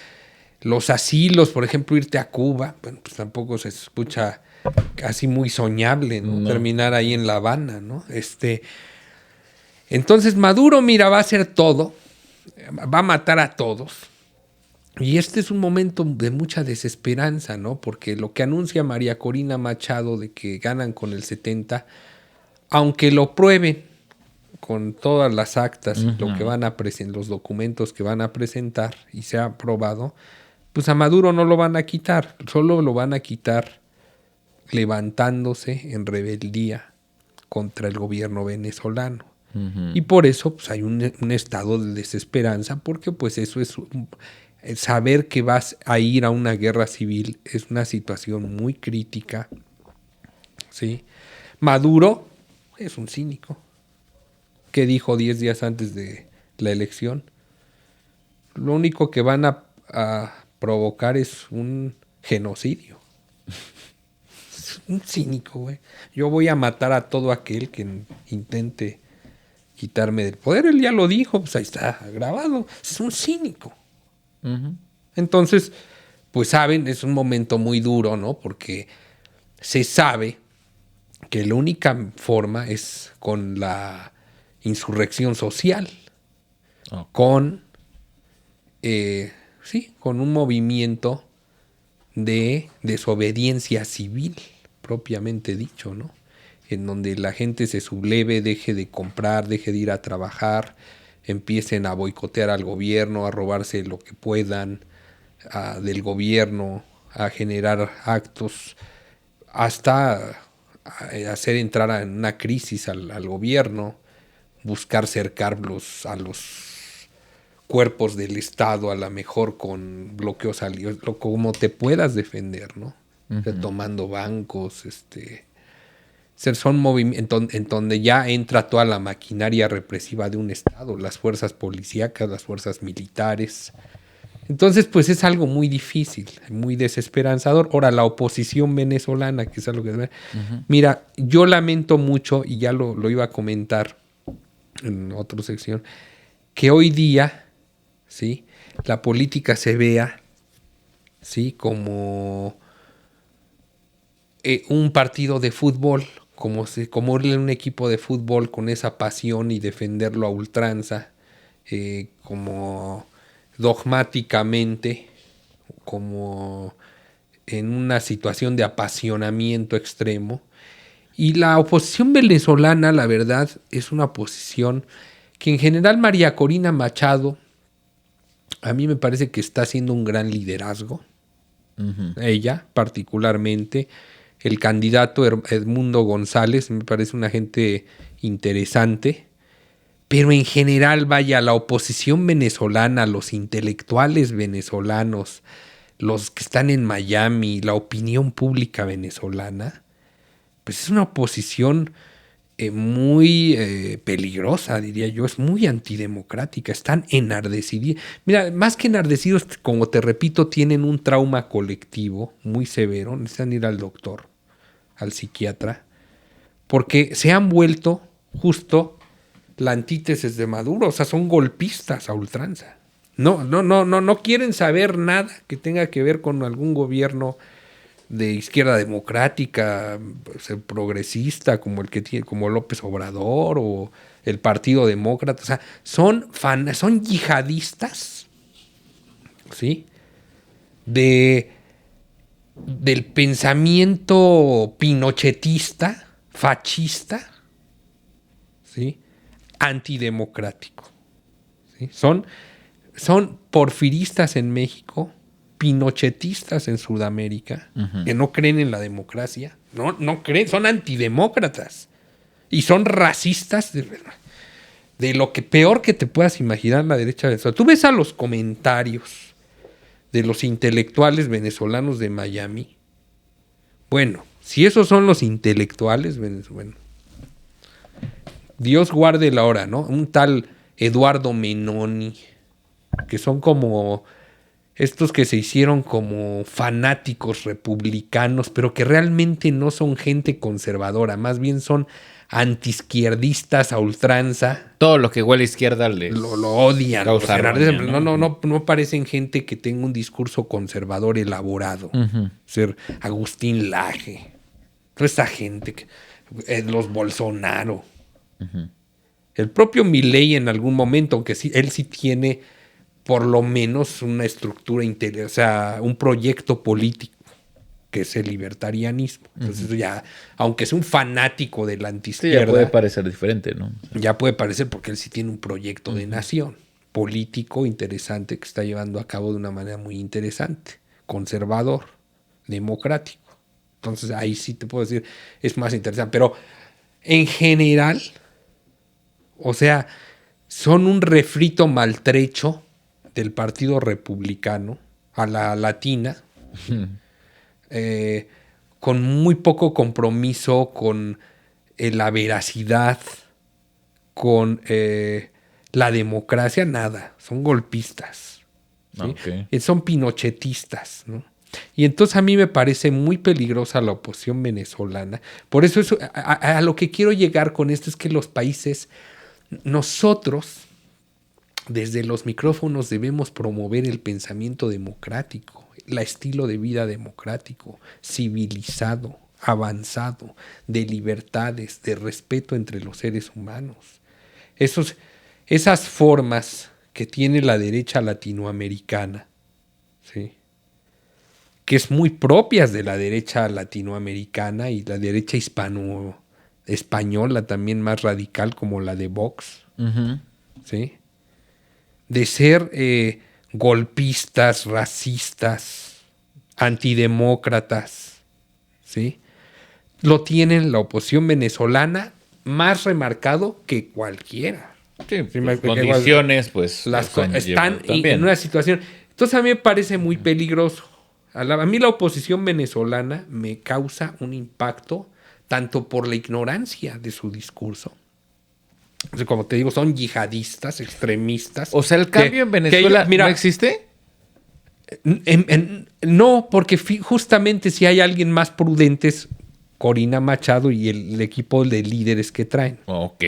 los asilos, por ejemplo, irte a Cuba, bueno, pues tampoco se escucha casi muy soñable, ¿no? No. Terminar ahí en La Habana, ¿no? Entonces Maduro, mira, va a hacer todo, va a matar a todos. Y este es un momento de mucha desesperanza, ¿no? Porque lo que anuncia María Corina Machado de que ganan con el 70, aunque lo prueben con todas las actas y lo que van a los documentos que van a presentar y se ha aprobado, pues a Maduro no lo van a quitar, solo lo van a quitar levantándose en rebeldía contra el gobierno venezolano. Y por eso pues, hay un estado de desesperanza, porque pues eso es saber que vas a ir a una guerra civil es una situación muy crítica, ¿sí? Maduro es un cínico. ¿Qué dijo 10 días antes de la elección? Lo único que van a provocar es un genocidio. Es un cínico, güey. Yo voy a matar a todo aquel que intente quitarme del poder. Él ya lo dijo, pues ahí está grabado. Es un cínico. Ujú. Entonces, pues saben, es un momento muy duro, ¿no? Porque se sabe que la única forma es con la insurrección social, Oh. con un movimiento de desobediencia civil, propiamente dicho, ¿no? En donde la gente se subleve, deje de comprar, deje de ir a trabajar, empiecen a boicotear al gobierno, a robarse lo que puedan del gobierno, a generar actos, hasta hacer entrar en una crisis al gobierno, buscar cercarlos a los cuerpos del Estado, a lo mejor con bloqueos, como te puedas defender, ¿no? O sea, tomando bancos, son movimientos en donde ya entra toda la maquinaria represiva de un Estado, las fuerzas policíacas, las fuerzas militares. Entonces, pues es algo muy difícil, muy desesperanzador. Ahora, la oposición venezolana, que es algo que... Mira, yo lamento mucho, y ya lo iba a comentar en otra sección, que hoy día, ¿sí?, la política se vea, ¿sí?, como un partido de fútbol, como un equipo de fútbol con esa pasión y defenderlo a ultranza, como dogmáticamente, como en una situación de apasionamiento extremo. Y la oposición venezolana, la verdad, es una oposición que en general María Corina Machado, a mí me parece que está haciendo un gran liderazgo. Ella, particularmente. El candidato Edmundo González, me parece una gente interesante. Pero en general, vaya, la oposición venezolana, los intelectuales venezolanos, los que están en Miami, la opinión pública venezolana, pues es una oposición muy peligrosa, diría yo. Es muy antidemocrática, están enardecidos. Mira, más que enardecidos, como te repito, tienen un trauma colectivo muy severo. Necesitan ir al doctor, al psiquiatra, porque se han vuelto justo la antítesis de Maduro. O sea, son golpistas a ultranza. No quieren saber nada que tenga que ver con algún gobierno de izquierda democrática, pues, progresista, como el que tiene, como López Obrador o el Partido Demócrata. O sea, son yihadistas, ¿sí?, del pensamiento pinochetista, fascista, ¿sí? Antidemocrático. ¿Sí? Son porfiristas en México, pinochetistas en Sudamérica, que no creen en la democracia, no creen, son antidemócratas y son racistas de lo que peor que te puedas imaginar la derecha venezolana. Tú ves a los comentarios de los intelectuales venezolanos de Miami. Bueno, si esos son los intelectuales venezolanos, Dios guarde la hora, ¿no? Un tal Eduardo Menoni, que son como estos que se hicieron como fanáticos republicanos, pero que realmente no son gente conservadora, más bien son antiizquierdistas a ultranza. Todo lo que huele a izquierda les lo odian. causa roña, ¿no? No parecen gente que tenga un discurso conservador elaborado. Ser Agustín Laje. Toda esa gente, los Bolsonaro. El propio Milei en algún momento, aunque sí, él sí tiene por lo menos una estructura integral, o sea, un proyecto político, que es el libertarianismo. Entonces ya, aunque es un fanático de la antiizquierda, sí, ya puede parecer diferente, ¿no? Ya puede parecer porque él sí tiene un proyecto de nación político interesante que está llevando a cabo de una manera muy interesante, conservador, democrático. Entonces ahí sí te puedo decir, es más interesante. Pero en general, o sea, son un refrito maltrecho del Partido Republicano a la latina, con muy poco compromiso con la veracidad, con la democracia, nada. Son golpistas. ¿sí? Okay. Son pinochetistas, ¿no? Y entonces a mí me parece muy peligrosa la oposición venezolana. Por eso a lo que quiero llegar con esto es que los países, nosotros, desde los micrófonos debemos promover el pensamiento democrático, el estilo de vida democrático, civilizado, avanzado, de libertades, de respeto entre los seres humanos. Esas formas que tiene la derecha latinoamericana, ¿sí? que es muy propias de la derecha latinoamericana y la derecha española también más radical como la de Vox, ¿sí? de ser golpistas, racistas, antidemócratas, ¿sí? Lo tienen la oposición venezolana más remarcado que cualquiera. Sí, pues, condiciones, pues están en una situación. Entonces a mí me parece muy peligroso. A mí la oposición venezolana me causa un impacto tanto por la ignorancia de su discurso. O sea, como te digo, son yihadistas, extremistas. O sea, el cambio en Venezuela ¿no existe? No, porque justamente si hay alguien más prudente es Corina Machado y el equipo de líderes que traen. Ok.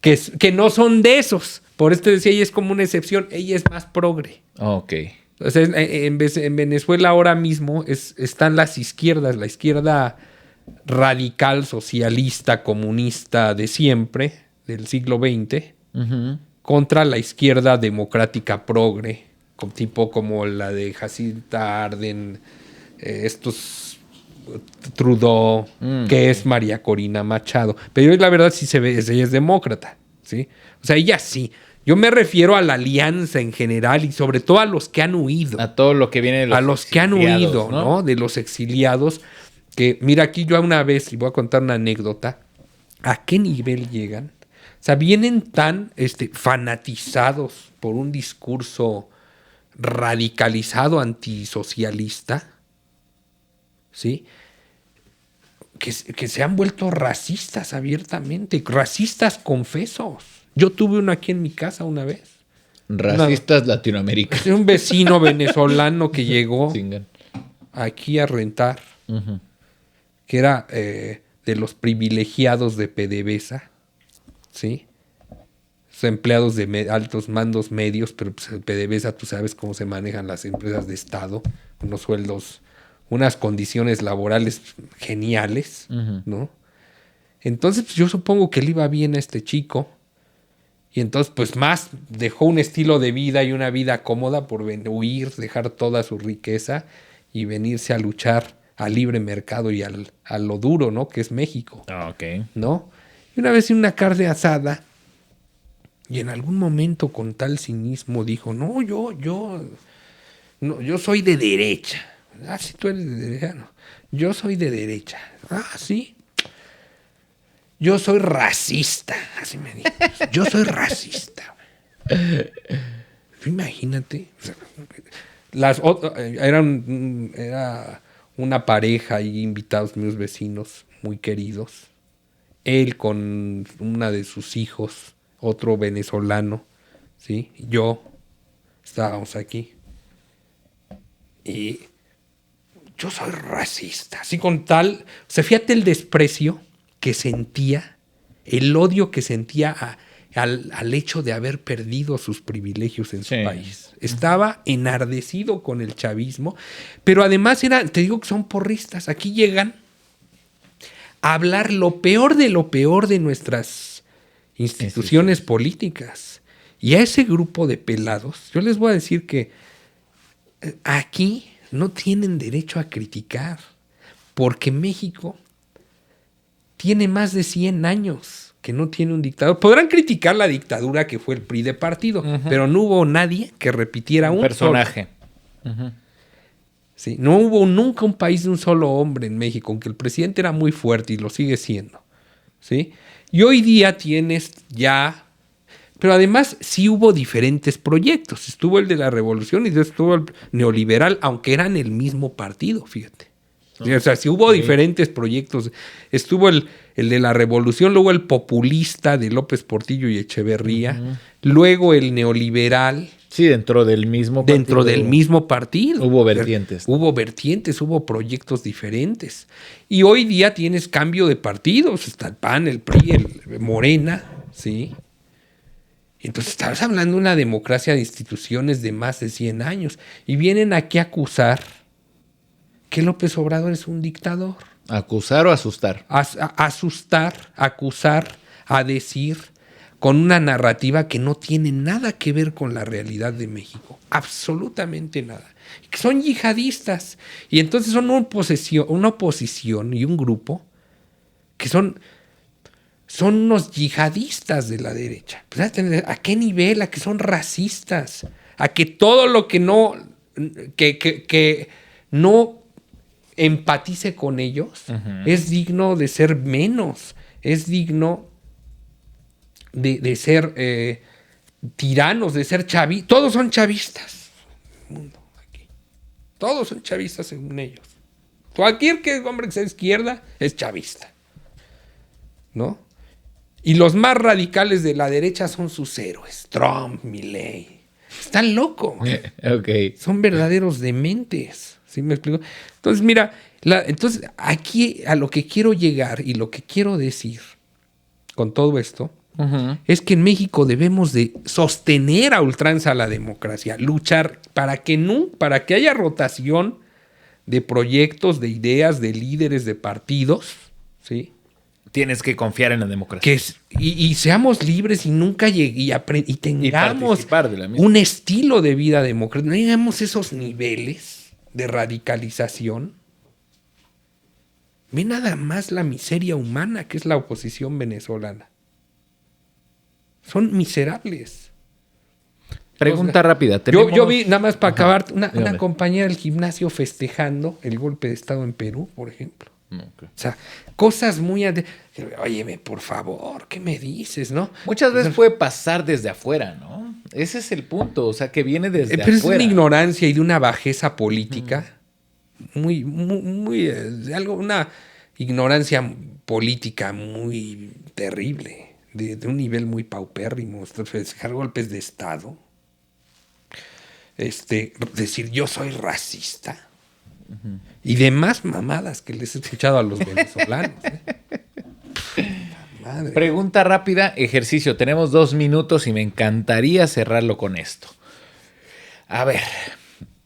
Que no son de esos. Por esto decía, ella es como una excepción. Ella es más progre. Ok. O sea, en Venezuela ahora mismo están las izquierdas, la izquierda radical, socialista, comunista de siempre, del siglo XX, contra la izquierda democrática progre, tipo como la de Jacinta Arden, estos Trudeau, que es María Corina Machado. Pero la verdad sí se ve, ella es demócrata, ¿sí? O sea, ella sí. Yo me refiero a la alianza en general y sobre todo a los que han huido. A todo lo que viene de los exiliados. A los que han huido, ¿no? De los exiliados. Que, mira, aquí yo una vez, y voy a contar una anécdota, ¿a qué nivel llegan? O sea, vienen tan fanatizados por un discurso radicalizado antisocialista, ¿sí? Que se han vuelto racistas abiertamente, racistas confesos. Yo tuve uno aquí en mi casa una vez. Racistas latinoamericanos. Un vecino venezolano que llegó aquí a rentar, que era de los privilegiados de PDVSA, ¿sí? Son empleados de altos mandos medios, pero pues el PDVSA, tú sabes cómo se manejan las empresas de Estado, unos sueldos, unas condiciones laborales geniales, ¿no? Entonces, pues, yo supongo que le iba bien a este chico. Y entonces, pues más dejó un estilo de vida y una vida cómoda por huir, dejar toda su riqueza y venirse a luchar al libre mercado y a lo duro, ¿no? Que es México. Ok. ¿No? Y una vez en una carne asada, y en algún momento con tal cinismo dijo, no, yo soy de derecha. Ah, sí, tú eres de derecha. No. Yo soy de derecha. Ah, sí. Yo soy racista. Así me dijo. Yo soy racista. Imagínate. Era una pareja y invitados mis vecinos muy queridos. Él con una de sus hijos, otro venezolano, ¿sí? Yo estábamos aquí. Y yo soy racista. Así con tal... O sea, fíjate el desprecio que sentía, el odio que sentía al hecho de haber perdido sus privilegios en su país. Estaba enardecido con el chavismo, pero además te digo que son porristas. Aquí llegan a hablar lo peor de nuestras instituciones políticas. Y a ese grupo de pelados, yo les voy a decir que aquí no tienen derecho a criticar, porque México tiene más de 100 años que no tiene un dictador. Podrán criticar la dictadura que fue el PRI de partido, pero no hubo nadie que repitiera un personaje. Sí, no hubo nunca un país de un solo hombre en México, aunque el presidente era muy fuerte y lo sigue siendo. ¿Sí? Y hoy día tienes ya... Pero además sí hubo diferentes proyectos. Estuvo el de la revolución y después estuvo el neoliberal, aunque eran el mismo partido, fíjate. O sea, sí hubo diferentes proyectos. Estuvo el de la revolución, luego el populista de López Portillo y Echeverría, luego el neoliberal. Sí, dentro del mismo partido. Hubo vertientes. Hubo proyectos diferentes. Y hoy día tienes cambio de partidos. Está el PAN, el PRI, el Morena, ¿sí? Entonces estás hablando de una democracia de instituciones de más de 100 años. Y vienen aquí a acusar que López Obrador es un dictador. ¿Acusar o asustar? Asustar, acusar, a decir, con una narrativa que no tiene nada que ver con la realidad de México. Absolutamente nada. Que son yihadistas. Y entonces son una oposición y un grupo que son unos yihadistas de la derecha. ¿A qué nivel? A que son racistas. A que todo lo que no... que no empatice con ellos es digno de ser menos. Es digno de ser tiranos, de ser chavistas. Todos son chavistas. Todos son chavistas según ellos. Cualquier hombre que sea de izquierda es chavista. ¿No? Y los más radicales de la derecha son sus héroes. Trump, Milei. Están locos. Okay. Son verdaderos dementes. ¿Sí me explico? Entonces, mira, entonces aquí a lo que quiero llegar y lo que quiero decir con todo esto es que en México debemos de sostener a ultranza la democracia, luchar para que haya rotación de proyectos, de ideas, de líderes, de partidos, ¿sí? Tienes que confiar en la democracia. Y seamos libres y nunca y tengamos un estilo de vida democrático. No tengamos esos niveles de radicalización. Ve nada más la miseria humana que es la oposición venezolana. Son miserables. Pregunta rápida. Yo vi, nada más para acabar, una compañera del gimnasio festejando el golpe de Estado en Perú, por ejemplo. Okay. O sea, cosas muy... Óyeme, por favor, ¿qué me dices, no? Muchas veces puede pasar desde afuera, ¿no? Ese es el punto, o sea, que viene desde afuera. Pero es una ignorancia y de una bajeza política muy una ignorancia política muy terrible, de un nivel muy paupérrimo. Festejar golpes de Estado. Decir, yo soy racista. Y demás mamadas que les he escuchado a los venezolanos. Madre. Pregunta rápida, ejercicio. Tenemos 2 minutos y me encantaría cerrarlo con esto. A ver,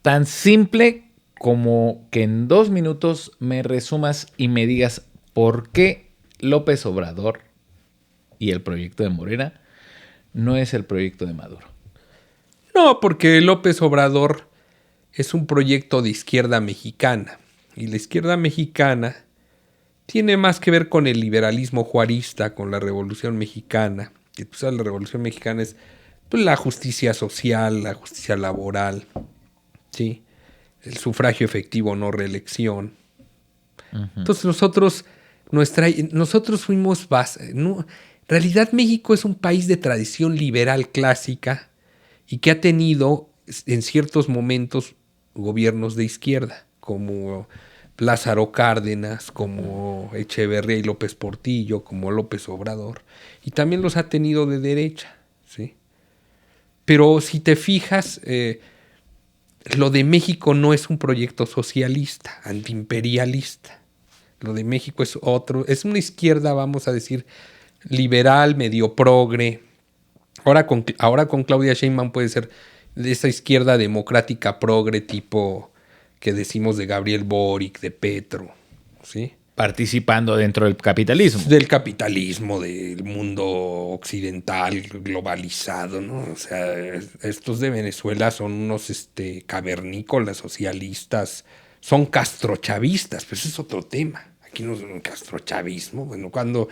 tan simple como que en 2 minutos me resumas y me digas por qué López Obrador y el proyecto de Morena no es el proyecto de Maduro. No, porque López Obrador es un proyecto de izquierda mexicana. Y la izquierda mexicana tiene más que ver con el liberalismo juarista, con la Revolución Mexicana. Que tú sabes, la Revolución Mexicana es pues, la justicia social, la justicia laboral, ¿sí? El sufragio efectivo, no reelección. Entonces nosotros fuimos en realidad México es un país de tradición liberal clásica y que ha tenido en ciertos momentos gobiernos de izquierda, como Lázaro Cárdenas, como Echeverría y López Portillo, como López Obrador, y también los ha tenido de derecha, ¿sí? Pero si te fijas, lo de México no es un proyecto socialista, antiimperialista. Lo de México es una izquierda, vamos a decir, liberal, medio progre. Ahora con Claudia Sheinbaum puede ser de esa izquierda democrática progre tipo que decimos de Gabriel Boric, de Petro, ¿sí? Participando dentro del capitalismo. Del capitalismo, del mundo occidental globalizado, ¿no? O sea, estos de Venezuela son unos cavernícolas socialistas, son castrochavistas, pero eso es otro tema. Aquí no es un castrochavismo. Bueno, cuando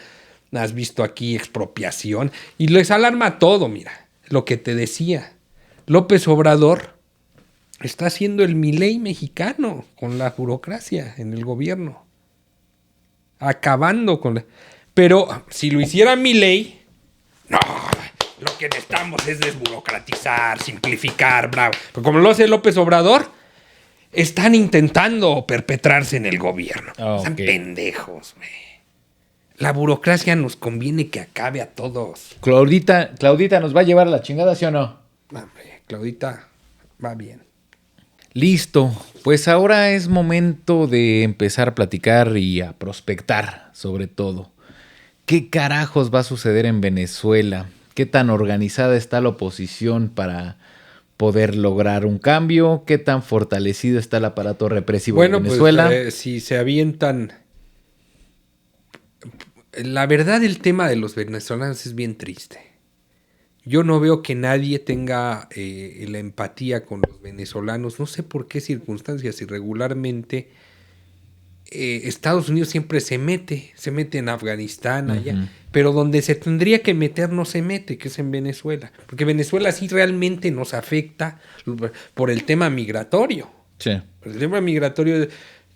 has visto aquí expropiación y les alarma todo, mira, lo que te decía. López Obrador está haciendo el Milei mexicano con la burocracia en el gobierno. Acabando con... Pero si lo hiciera Milei, no, lo que necesitamos es desburocratizar, simplificar, bravo. Pero como lo hace López Obrador, están intentando perpetrarse en el gobierno. Están pendejos, güey. La burocracia nos conviene que acabe a todos. Claudita nos va a llevar a la chingada, ¿sí o no? Hombre, Claudita va bien. Listo, pues ahora es momento de empezar a platicar y a prospectar sobre todo. ¿Qué carajos va a suceder en Venezuela? ¿Qué tan organizada está la oposición para poder lograr un cambio? ¿Qué tan fortalecido está el aparato represivo de Venezuela? Pues, si se avientan... La verdad, el tema de los venezolanos es bien triste. Yo no veo que nadie tenga la empatía con los venezolanos. No sé por qué circunstancias. Irregularmente Estados Unidos siempre se mete en Afganistán, allá, pero donde se tendría que meter no se mete, que es en Venezuela. Porque Venezuela sí realmente nos afecta por el tema migratorio. Sí. El tema migratorio,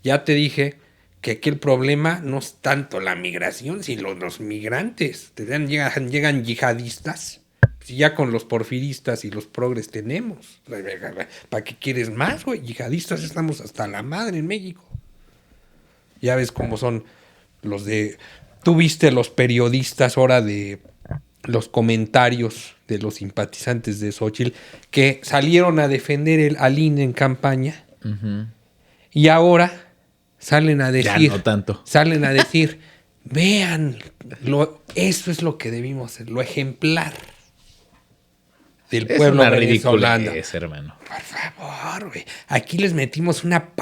ya te dije que aquí el problema no es tanto la migración, sino los migrantes. Llegan yihadistas. Si ya con los porfiristas y los progres tenemos. ¿Para qué quieres más, güey? Yihadistas estamos hasta la madre en México. Ya ves cómo son los de... Tú viste los periodistas ahora de los comentarios de los simpatizantes de Xóchitl que salieron a defender al INE en campaña y ahora salen a decir... Ya no tanto. Salen a decir, vean, eso es lo que debimos hacer, lo ejemplar del pueblo venezolano. Es hermano. Por favor, güey. Aquí les metimos una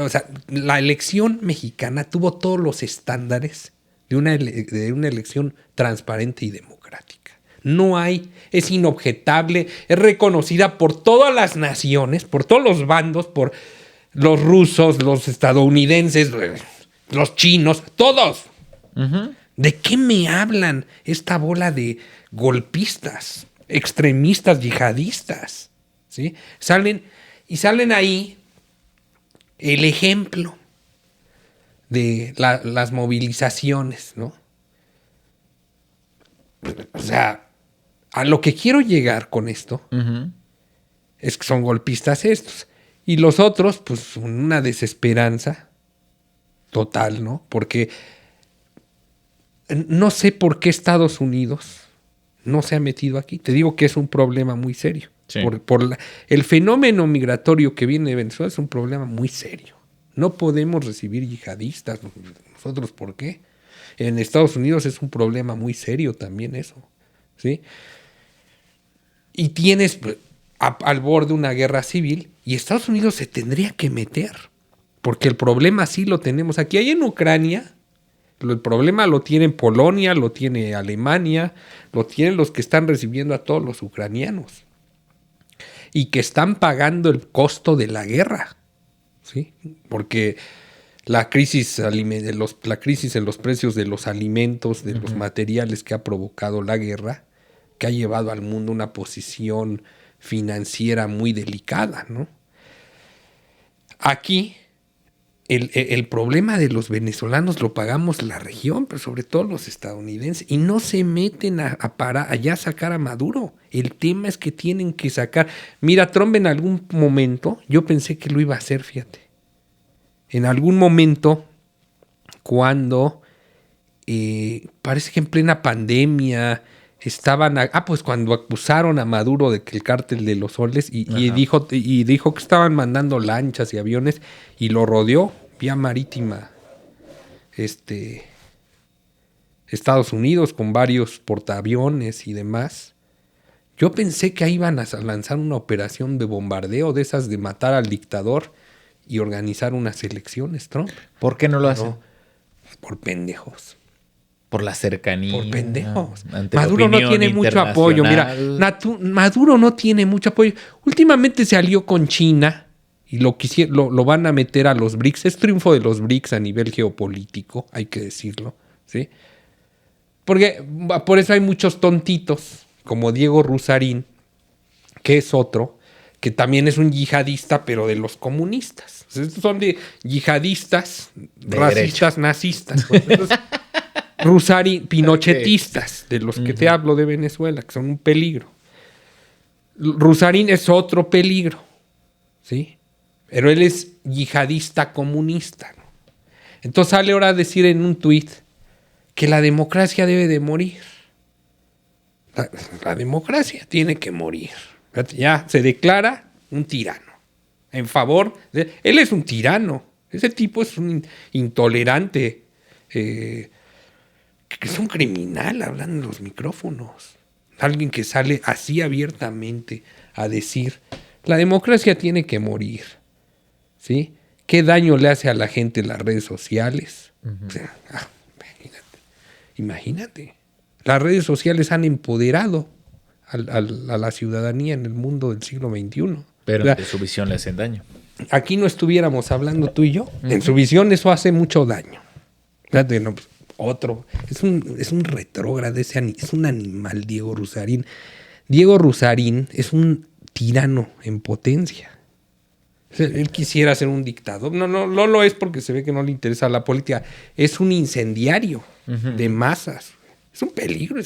o sea, la elección mexicana tuvo todos los estándares de una elección transparente y democrática. No hay, es inobjetable, es reconocida por todas las naciones, por todos los bandos, por los rusos, los estadounidenses, los chinos, todos. ¿De qué me hablan esta bola de golpistas, extremistas, yihadistas? ¿Sí? Salen ahí el ejemplo de las movilizaciones, ¿no? O sea, a lo que quiero llegar con esto es que son golpistas estos. Y los otros, pues, una desesperanza total, ¿no? Porque no sé por qué Estados Unidos no se ha metido aquí. Te digo que es un problema muy serio. Sí. El fenómeno migratorio que viene de Venezuela es un problema muy serio. No podemos recibir yihadistas. ¿Nosotros por qué? En Estados Unidos es un problema muy serio también eso. ¿Sí? Y tienes al borde una guerra civil y Estados Unidos se tendría que meter. Porque el problema sí lo tenemos aquí. Hay en Ucrania. El problema lo tiene Polonia, lo tiene Alemania, lo tienen los que están recibiendo a todos los ucranianos y que están pagando el costo de la guerra, ¿sí? Porque la crisis en los precios de los alimentos, de los materiales que ha provocado la guerra, que ha llevado al mundo a una posición financiera muy delicada, ¿no? Aquí el problema de los venezolanos lo pagamos la región, pero sobre todo los estadounidenses, y no se meten allá a sacar a Maduro. El tema es que tienen que sacar. Mira, Trump en algún momento, yo pensé que lo iba a hacer, fíjate. En algún momento, cuando parece que en plena pandemia estaban, pues cuando acusaron a Maduro de que el cártel de los soles y dijo que estaban mandando lanchas y aviones y lo rodeó vía marítima Estados Unidos con varios portaaviones y demás. Yo pensé que iban a lanzar una operación de bombardeo de esas de matar al dictador y organizar unas elecciones, Trump. ¿Por qué no lo hacen? Por pendejos. Por la cercanía. Por pendejos. Maduro no tiene mucho apoyo. Mira, Maduro no tiene mucho apoyo. Últimamente se alió con China y lo van a meter a los BRICS. Es triunfo de los BRICS a nivel geopolítico, hay que decirlo, ¿sí? Porque por eso hay muchos tontitos, como Diego Rusarín, que es otro, que también es un yihadista, pero de los comunistas. Estos son de yihadistas, de racistas, derecho. Nazistas. Rusarín, pinochetistas, de los que te hablo de Venezuela, que son un peligro. Rusarín es otro peligro, ¿sí? Pero él es yihadista comunista, ¿no? Entonces sale ahora a decir en un tuit que la democracia debe de morir. La democracia tiene que morir. Ya se declara un tirano. En favor él es un tirano. Ese tipo es un intolerante. Que es un criminal hablando en los micrófonos. Alguien que sale así abiertamente a decir la democracia tiene que morir. ¿Sí? ¿Qué daño le hace a la gente en las redes sociales? O sea, imagínate. Las redes sociales han empoderado a la ciudadanía en el mundo del siglo XXI. Pero en su visión le hacen daño. Aquí no estuviéramos hablando tú y yo. En su visión eso hace mucho daño. Fíjate, no, pues, otro. Es un retrógrado, es un animal, Diego Rusarín. Diego Rusarín es un tirano en potencia. O sea, él quisiera ser un dictador. No lo es porque se ve que no le interesa la política. Es un incendiario de masas. Es un peligro,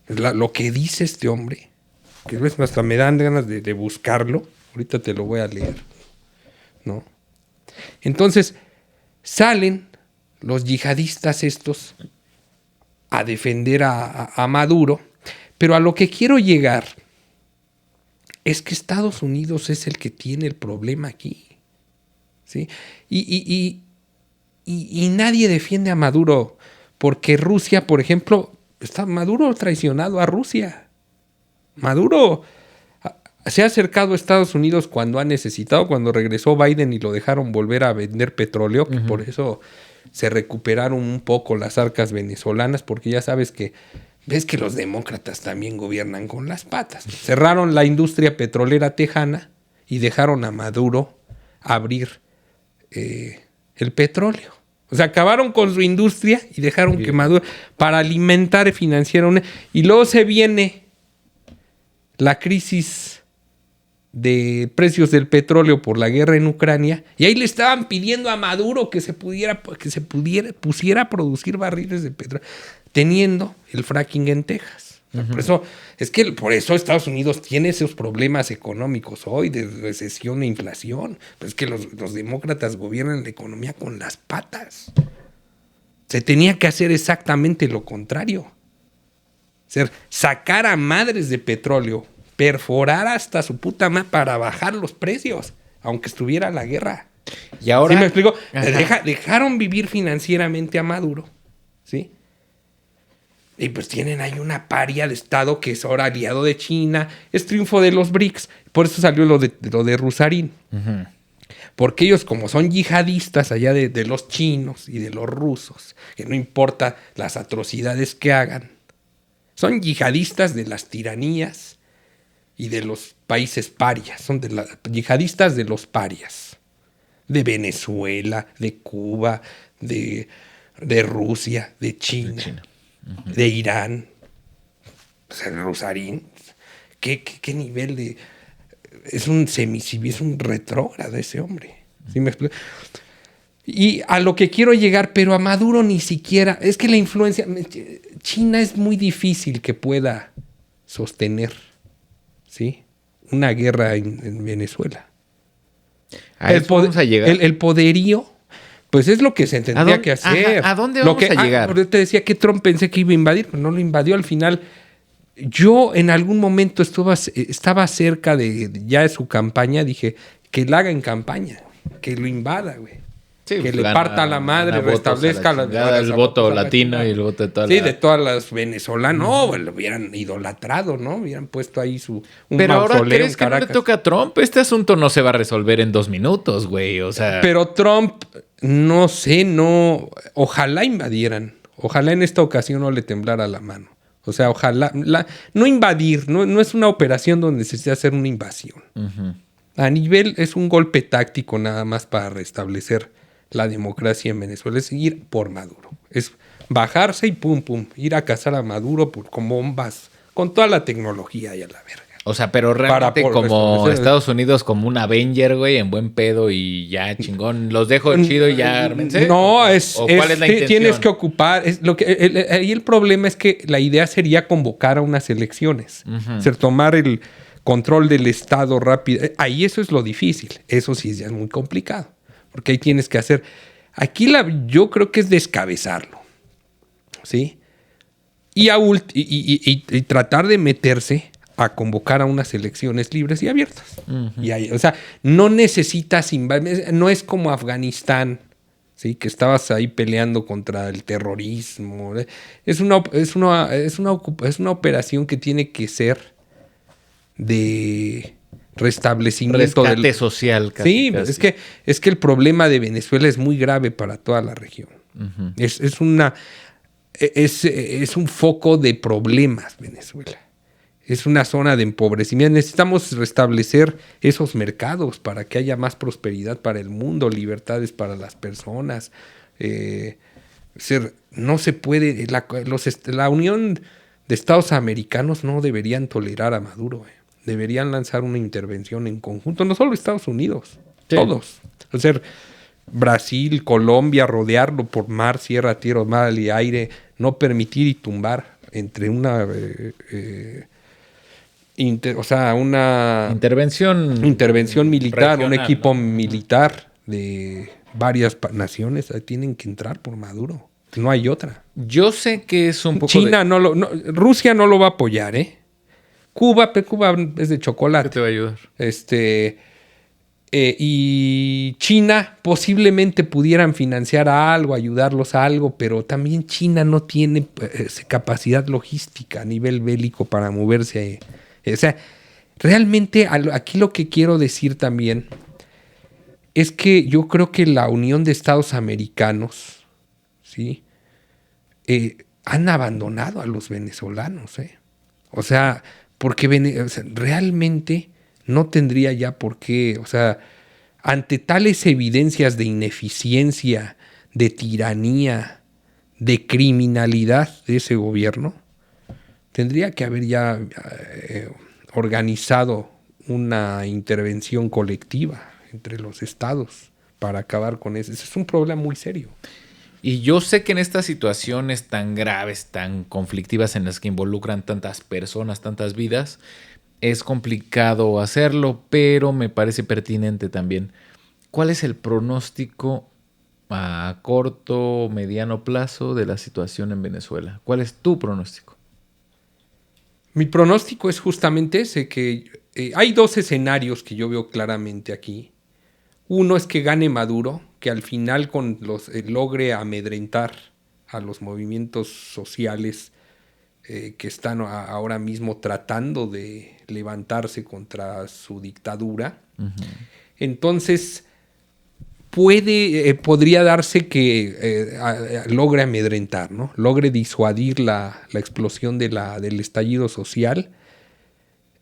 lo que dice este hombre, que hasta me dan ganas de buscarlo. Ahorita te lo voy a leer, ¿no? Entonces, salen los yihadistas estos a defender a Maduro, pero a lo que quiero llegar es que Estados Unidos es el que tiene el problema aquí, ¿sí? Y nadie defiende a Maduro, porque Rusia, por ejemplo, Maduro traicionado a Rusia. Maduro se ha acercado a Estados Unidos cuando ha necesitado, cuando regresó Biden y lo dejaron volver a vender petróleo, que por eso se recuperaron un poco las arcas venezolanas, porque ya sabes que ves que los demócratas también gobiernan con las patas. Cerraron la industria petrolera tejana y dejaron a Maduro abrir el petróleo. O sea, acabaron con su industria y dejaron que Maduro para alimentar financieramente. Y luego se viene la crisis de precios del petróleo por la guerra en Ucrania, y ahí le estaban pidiendo a Maduro que se pusiera a producir barriles de petróleo, teniendo el fracking en Texas. Por eso Estados Unidos tiene esos problemas económicos hoy de recesión e inflación. Pero es que los demócratas gobiernan la economía con las patas. Se tenía que hacer exactamente lo contrario. Sacar a madres de petróleo, perforar hasta su puta madre para bajar los precios, aunque estuviera la guerra. Y ahora, ¿sí me explico? Dejaron vivir financieramente a Maduro, ¿sí? Y pues tienen ahí una paria de Estado que es ahora aliado de China. Es triunfo de los BRICS. Por eso salió lo de Rusarín. Porque ellos, como son yihadistas allá de los chinos y de los rusos, que no importa las atrocidades que hagan, son yihadistas de las tiranías y de los países parias. Son yihadistas de los parias. de Venezuela, de Cuba, de Rusia, de China, de Irán. O sea, el Rosarín. ¿Qué nivel de...? Es un es un retrógrado ese hombre. ¿Sí me explico? Y a lo que quiero llegar, pero a Maduro ni siquiera... Es que la influencia... China es muy difícil que pueda sostener, ¿sí?, una guerra en Venezuela. Vamos a llegar. El poderío, pues es lo que se tendría que hacer. Ajá, ¿a dónde vamos a llegar? Te decía que Trump pensé que iba a invadir, pero no lo invadió al final. Yo en algún momento estaba cerca de su campaña, dije que la haga en campaña, que lo invada, güey. Sí, que le parta la madre, restablezca el voto latino y el voto de todas las... Sí, de todas las venezolanas. No, lo hubieran idolatrado, ¿no? Hubieran puesto ahí un pero ahora, ¿crees que no le toca a Trump? Este asunto no se va a resolver en 2 minutos, güey. O sea... Pero Trump, no sé, ojalá invadieran. Ojalá en esta ocasión no le temblara la mano. O sea, ojalá... no invadir, no es una operación donde se esté hacer una invasión. A nivel, es un golpe táctico nada más para restablecer la democracia en Venezuela. Es ir por Maduro. Es bajarse y pum, ir a cazar a Maduro con bombas, con toda la tecnología y a la verga. O sea, pero realmente como Estados Unidos como un Avenger, güey, en buen pedo y ya chingón, los dejo chido y ya ármense. No, ¿cuál es la intención? Tienes que ocupar. Ahí el problema es que la idea sería convocar a unas elecciones. O sea, tomar el control del Estado rápido. Ahí eso es lo difícil. Eso sí ya es muy complicado. Porque ahí tienes que hacer... Aquí yo creo que es descabezarlo. ¿Sí? Y tratar de meterse a convocar a unas elecciones libres y abiertas. Y ahí, o sea, no necesitas... No es como Afganistán, ¿sí?, que estabas ahí peleando contra el terrorismo. Es una operación que tiene que ser de... restablecimiento rescate social casi, sí, casi. Es que el problema de Venezuela es muy grave para toda la región. Es un foco de problemas Venezuela. Es una zona de empobrecimiento. Necesitamos restablecer esos mercados para que haya más prosperidad para el mundo, libertades para las personas. No se puede... La Unión de Estados Americanos no deberían tolerar a Maduro, Deberían lanzar una intervención en conjunto, no solo Estados Unidos, todos. O sea, Brasil, Colombia, rodearlo por mar, sierra, tierra, mar y aire, no permitir y tumbar entre una una intervención militar, regional, un equipo militar de varias naciones, tienen que entrar por Maduro. No hay otra. Yo sé que es un poco... China Rusia no lo va a apoyar, Cuba es de chocolate. ¿Qué te va a ayudar? Y China posiblemente pudieran financiar algo, ayudarlos a algo, pero también China no tiene capacidad logística a nivel bélico para moverse. O sea, realmente aquí lo que quiero decir también es que yo creo que la Unión de Estados Americanos, ¿sí?, han abandonado a los venezolanos, O sea, porque realmente no tendría ya por qué, o sea, ante tales evidencias de ineficiencia, de tiranía, de criminalidad de ese gobierno, tendría que haber ya organizado una intervención colectiva entre los estados para acabar con eso. Ese es un problema muy serio. Y yo sé que en estas situaciones tan graves, tan conflictivas en las que involucran tantas personas, tantas vidas, es complicado hacerlo, pero me parece pertinente también. ¿Cuál es el pronóstico a corto o mediano plazo de la situación en Venezuela? ¿Cuál es tu pronóstico? Mi pronóstico es justamente ese, que hay 2 escenarios que yo veo claramente aquí. Uno es que gane Maduro, que al final logre amedrentar a los movimientos sociales que están ahora mismo tratando de levantarse contra su dictadura. Entonces, podría darse que logre amedrentar, ¿no? Logre disuadir la explosión del estallido social,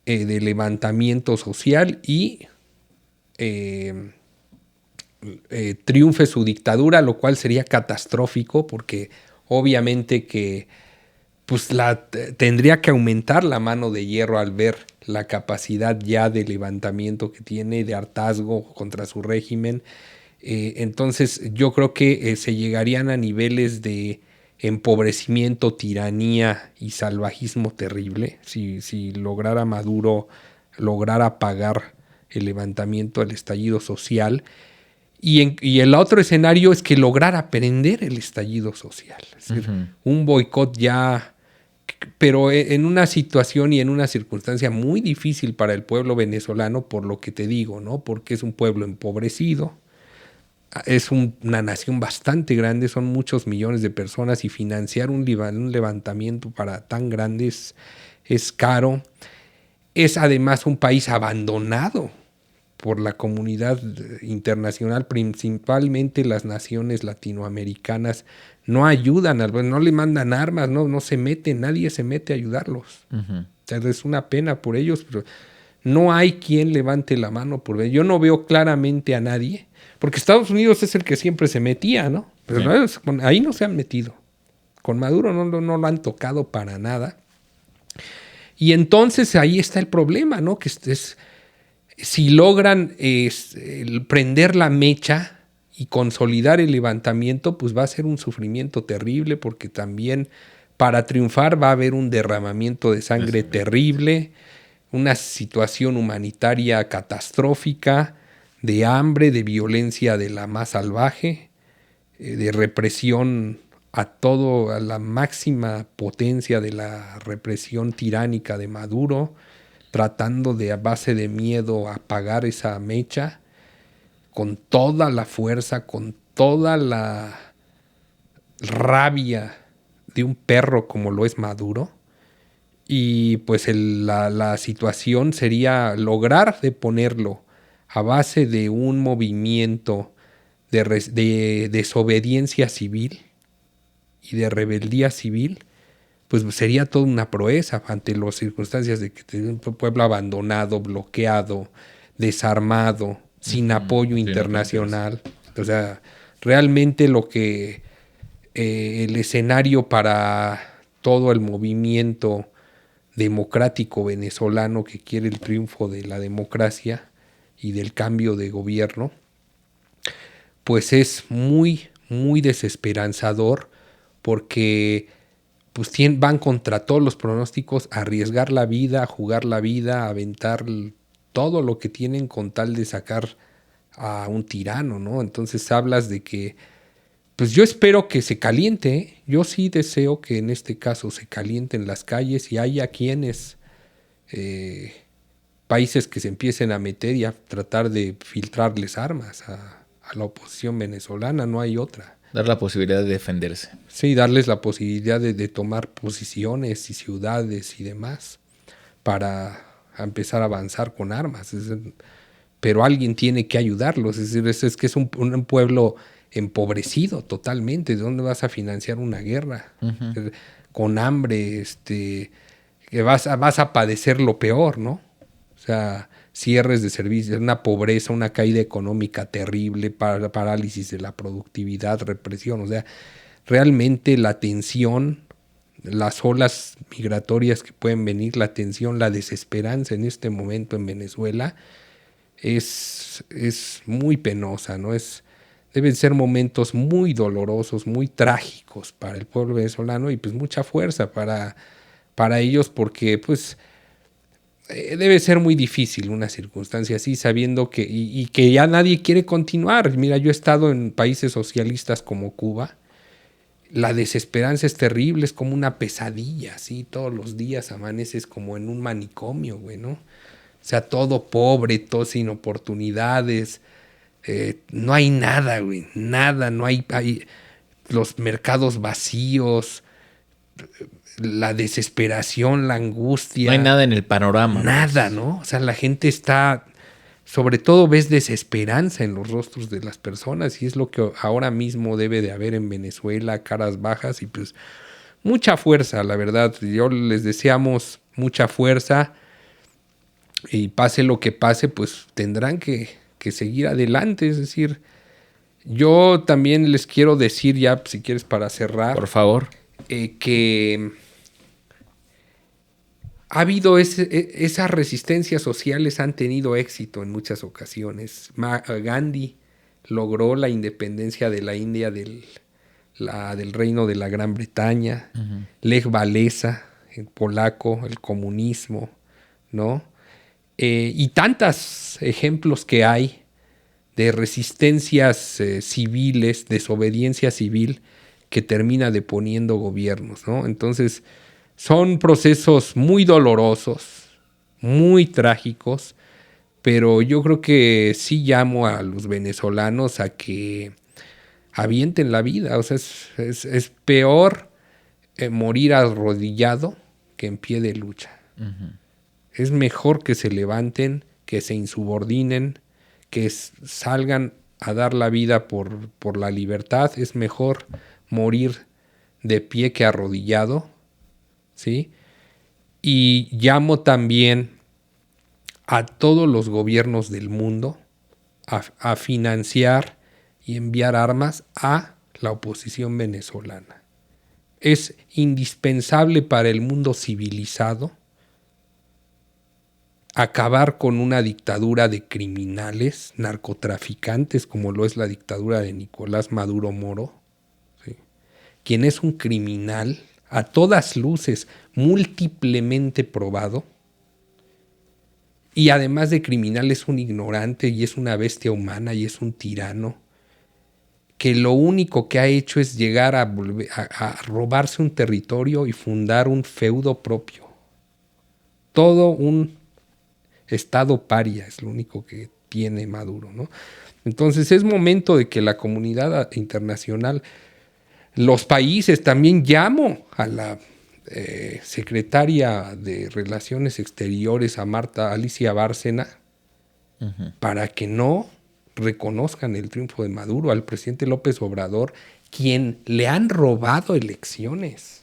del levantamiento social y triunfe su dictadura, lo cual sería catastrófico porque obviamente que pues tendría que aumentar la mano de hierro al ver la capacidad ya de levantamiento que tiene, de hartazgo contra su régimen. Entonces yo creo que se llegarían a niveles de empobrecimiento, tiranía y salvajismo terrible si lograra Maduro lograr apagar el levantamiento, el estallido social. Y el otro escenario es que lograra prender el estallido social. Es decir, un boicot ya, pero en una situación y en una circunstancia muy difícil para el pueblo venezolano, por lo que te digo, ¿no? Porque es un pueblo empobrecido, es una nación bastante grande, son muchos millones de personas y financiar un levantamiento para tan grandes es caro. Es además un país abandonado por la comunidad internacional, principalmente las naciones latinoamericanas. No ayudan, no le mandan armas, no se meten, nadie se mete a ayudarlos. O sea, es una pena por ellos, pero no hay quien levante la mano por ellos. Yo no veo claramente a nadie, porque Estados Unidos es el que siempre se metía, ¿no? Pero sí. Ahí no se han metido. Con Maduro no lo han tocado para nada. Y entonces ahí está el problema, ¿no? Que si logran prender la mecha y consolidar el levantamiento, pues va a ser un sufrimiento terrible, porque también para triunfar va a haber un derramamiento de sangre terrible, una situación humanitaria catastrófica, de hambre, de violencia de la más salvaje, de represión a la máxima potencia de la represión tiránica de Maduro, tratando de a base de miedo apagar esa mecha con toda la fuerza, con toda la rabia de un perro como lo es Maduro. Y pues la situación sería lograr deponerlo a base de un movimiento de desobediencia civil y de rebeldía civil, pues sería toda una proeza ante las circunstancias de que un pueblo abandonado, bloqueado, desarmado, sin apoyo internacional. O sea, realmente el escenario para todo el movimiento democrático venezolano que quiere el triunfo de la democracia y del cambio de gobierno, pues es muy, muy desesperanzador, porque pues van contra todos los pronósticos, a arriesgar la vida, a jugar la vida, a aventar todo lo que tienen con tal de sacar a un tirano, ¿no? Entonces hablas de que, pues yo espero que se caliente, ¿eh? Yo sí deseo que en este caso se calienten las calles y haya quienes, países que se empiecen a meter y a tratar de filtrarles armas a la oposición venezolana, no hay otra. Dar la posibilidad de defenderse. Sí, darles la posibilidad de tomar posiciones y ciudades y demás para empezar a avanzar con armas. Pero alguien tiene que ayudarlos. Es decir, es que es un pueblo empobrecido totalmente. ¿De dónde vas a financiar una guerra? Con hambre, que vas a padecer lo peor, ¿no? O sea, cierres de servicios, una pobreza, una caída económica terrible, parálisis de la productividad, represión. O sea, realmente la tensión, las olas migratorias que pueden venir, la tensión, la desesperanza en este momento en Venezuela es muy penosa, ¿no? Deben ser momentos muy dolorosos, muy trágicos para el pueblo venezolano, y pues mucha fuerza para ellos, porque pues debe ser muy difícil una circunstancia así, sabiendo que ya nadie quiere continuar. Mira, yo he estado en países socialistas como Cuba. La desesperanza es terrible, es como una pesadilla, así, todos los días amaneces como en un manicomio, güey, ¿no? O sea, todo pobre, todo sin oportunidades, no hay nada, güey, nada, no hay los mercados vacíos, la desesperación, la angustia. No hay nada en el panorama. Nada, ¿no? O sea, la gente está, sobre todo ves desesperanza en los rostros de las personas, y es lo que ahora mismo debe de haber en Venezuela, caras bajas y pues mucha fuerza, la verdad. Yo les deseamos mucha fuerza, y pase lo que pase, pues tendrán que seguir adelante. Es decir, Yo también les quiero decir ya, si quieres, para cerrar. Por favor. Que ha habido esas resistencias sociales, han tenido éxito en muchas ocasiones. Gandhi logró la independencia de la India del reino de la Gran Bretaña. Uh-huh. Lech Walesa, el polaco, el comunismo, ¿no? Y tantos ejemplos que hay de resistencias civiles, desobediencia civil, que termina deponiendo gobiernos, ¿no? Entonces, son procesos muy dolorosos, muy trágicos, pero yo creo que sí llamo a los venezolanos a que avienten la vida. O sea, es peor morir arrodillado que en pie de lucha. Uh-huh. Es mejor que se levanten, que se insubordinen, que salgan a dar la vida por la libertad. Es mejor morir de pie que arrodillado, ¿sí? Y llamo también a todos los gobiernos del mundo a financiar y enviar armas a la oposición venezolana. Es indispensable para el mundo civilizado acabar con una dictadura de criminales, narcotraficantes, como lo es la dictadura de Nicolás Maduro Moro, ¿sí? Quien es un criminal a todas luces, múltiplemente probado, y además de criminal es un ignorante y es una bestia humana y es un tirano, que lo único que ha hecho es llegar a robarse un territorio y fundar un feudo propio. Todo un estado paria es lo único que tiene Maduro, ¿no? Entonces es momento de que la comunidad internacional, los países, también llamo a la secretaria de Relaciones Exteriores, a Alicia Bárcena, uh-huh, para que no reconozcan el triunfo de Maduro, al presidente López Obrador, quien le han robado elecciones,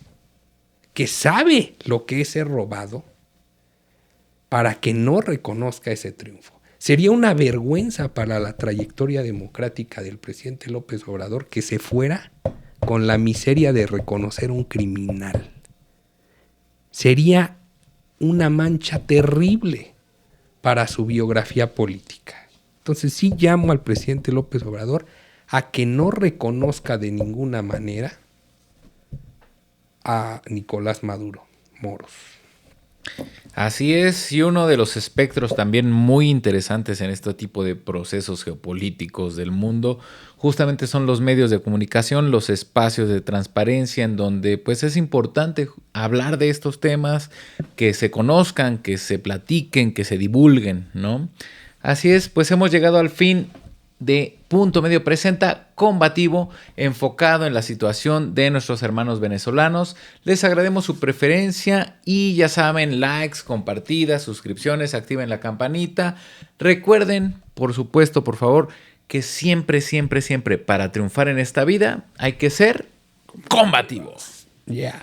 que sabe lo que es ser robado, para que no reconozca ese triunfo. Sería una vergüenza para la trayectoria democrática del presidente López Obrador que se fuera con la miseria de reconocer un criminal. Sería una mancha terrible para su biografía política. Entonces sí llamo al presidente López Obrador a que no reconozca de ninguna manera a Nicolás Maduro Moros. Así es, y uno de los espectros también muy interesantes en este tipo de procesos geopolíticos del mundo justamente son los medios de comunicación, los espacios de transparencia en donde pues es importante hablar de estos temas, que se conozcan, que se platiquen, que se divulguen, ¿no? Así es, pues hemos llegado al fin de Punto Medio Presenta, combativo, enfocado en la situación de nuestros hermanos venezolanos. Les agradecemos su preferencia y ya saben, likes, compartidas, suscripciones, activen la campanita. Recuerden, por supuesto, por favor, que siempre, siempre, siempre para triunfar en esta vida hay que ser combativos. Yeah.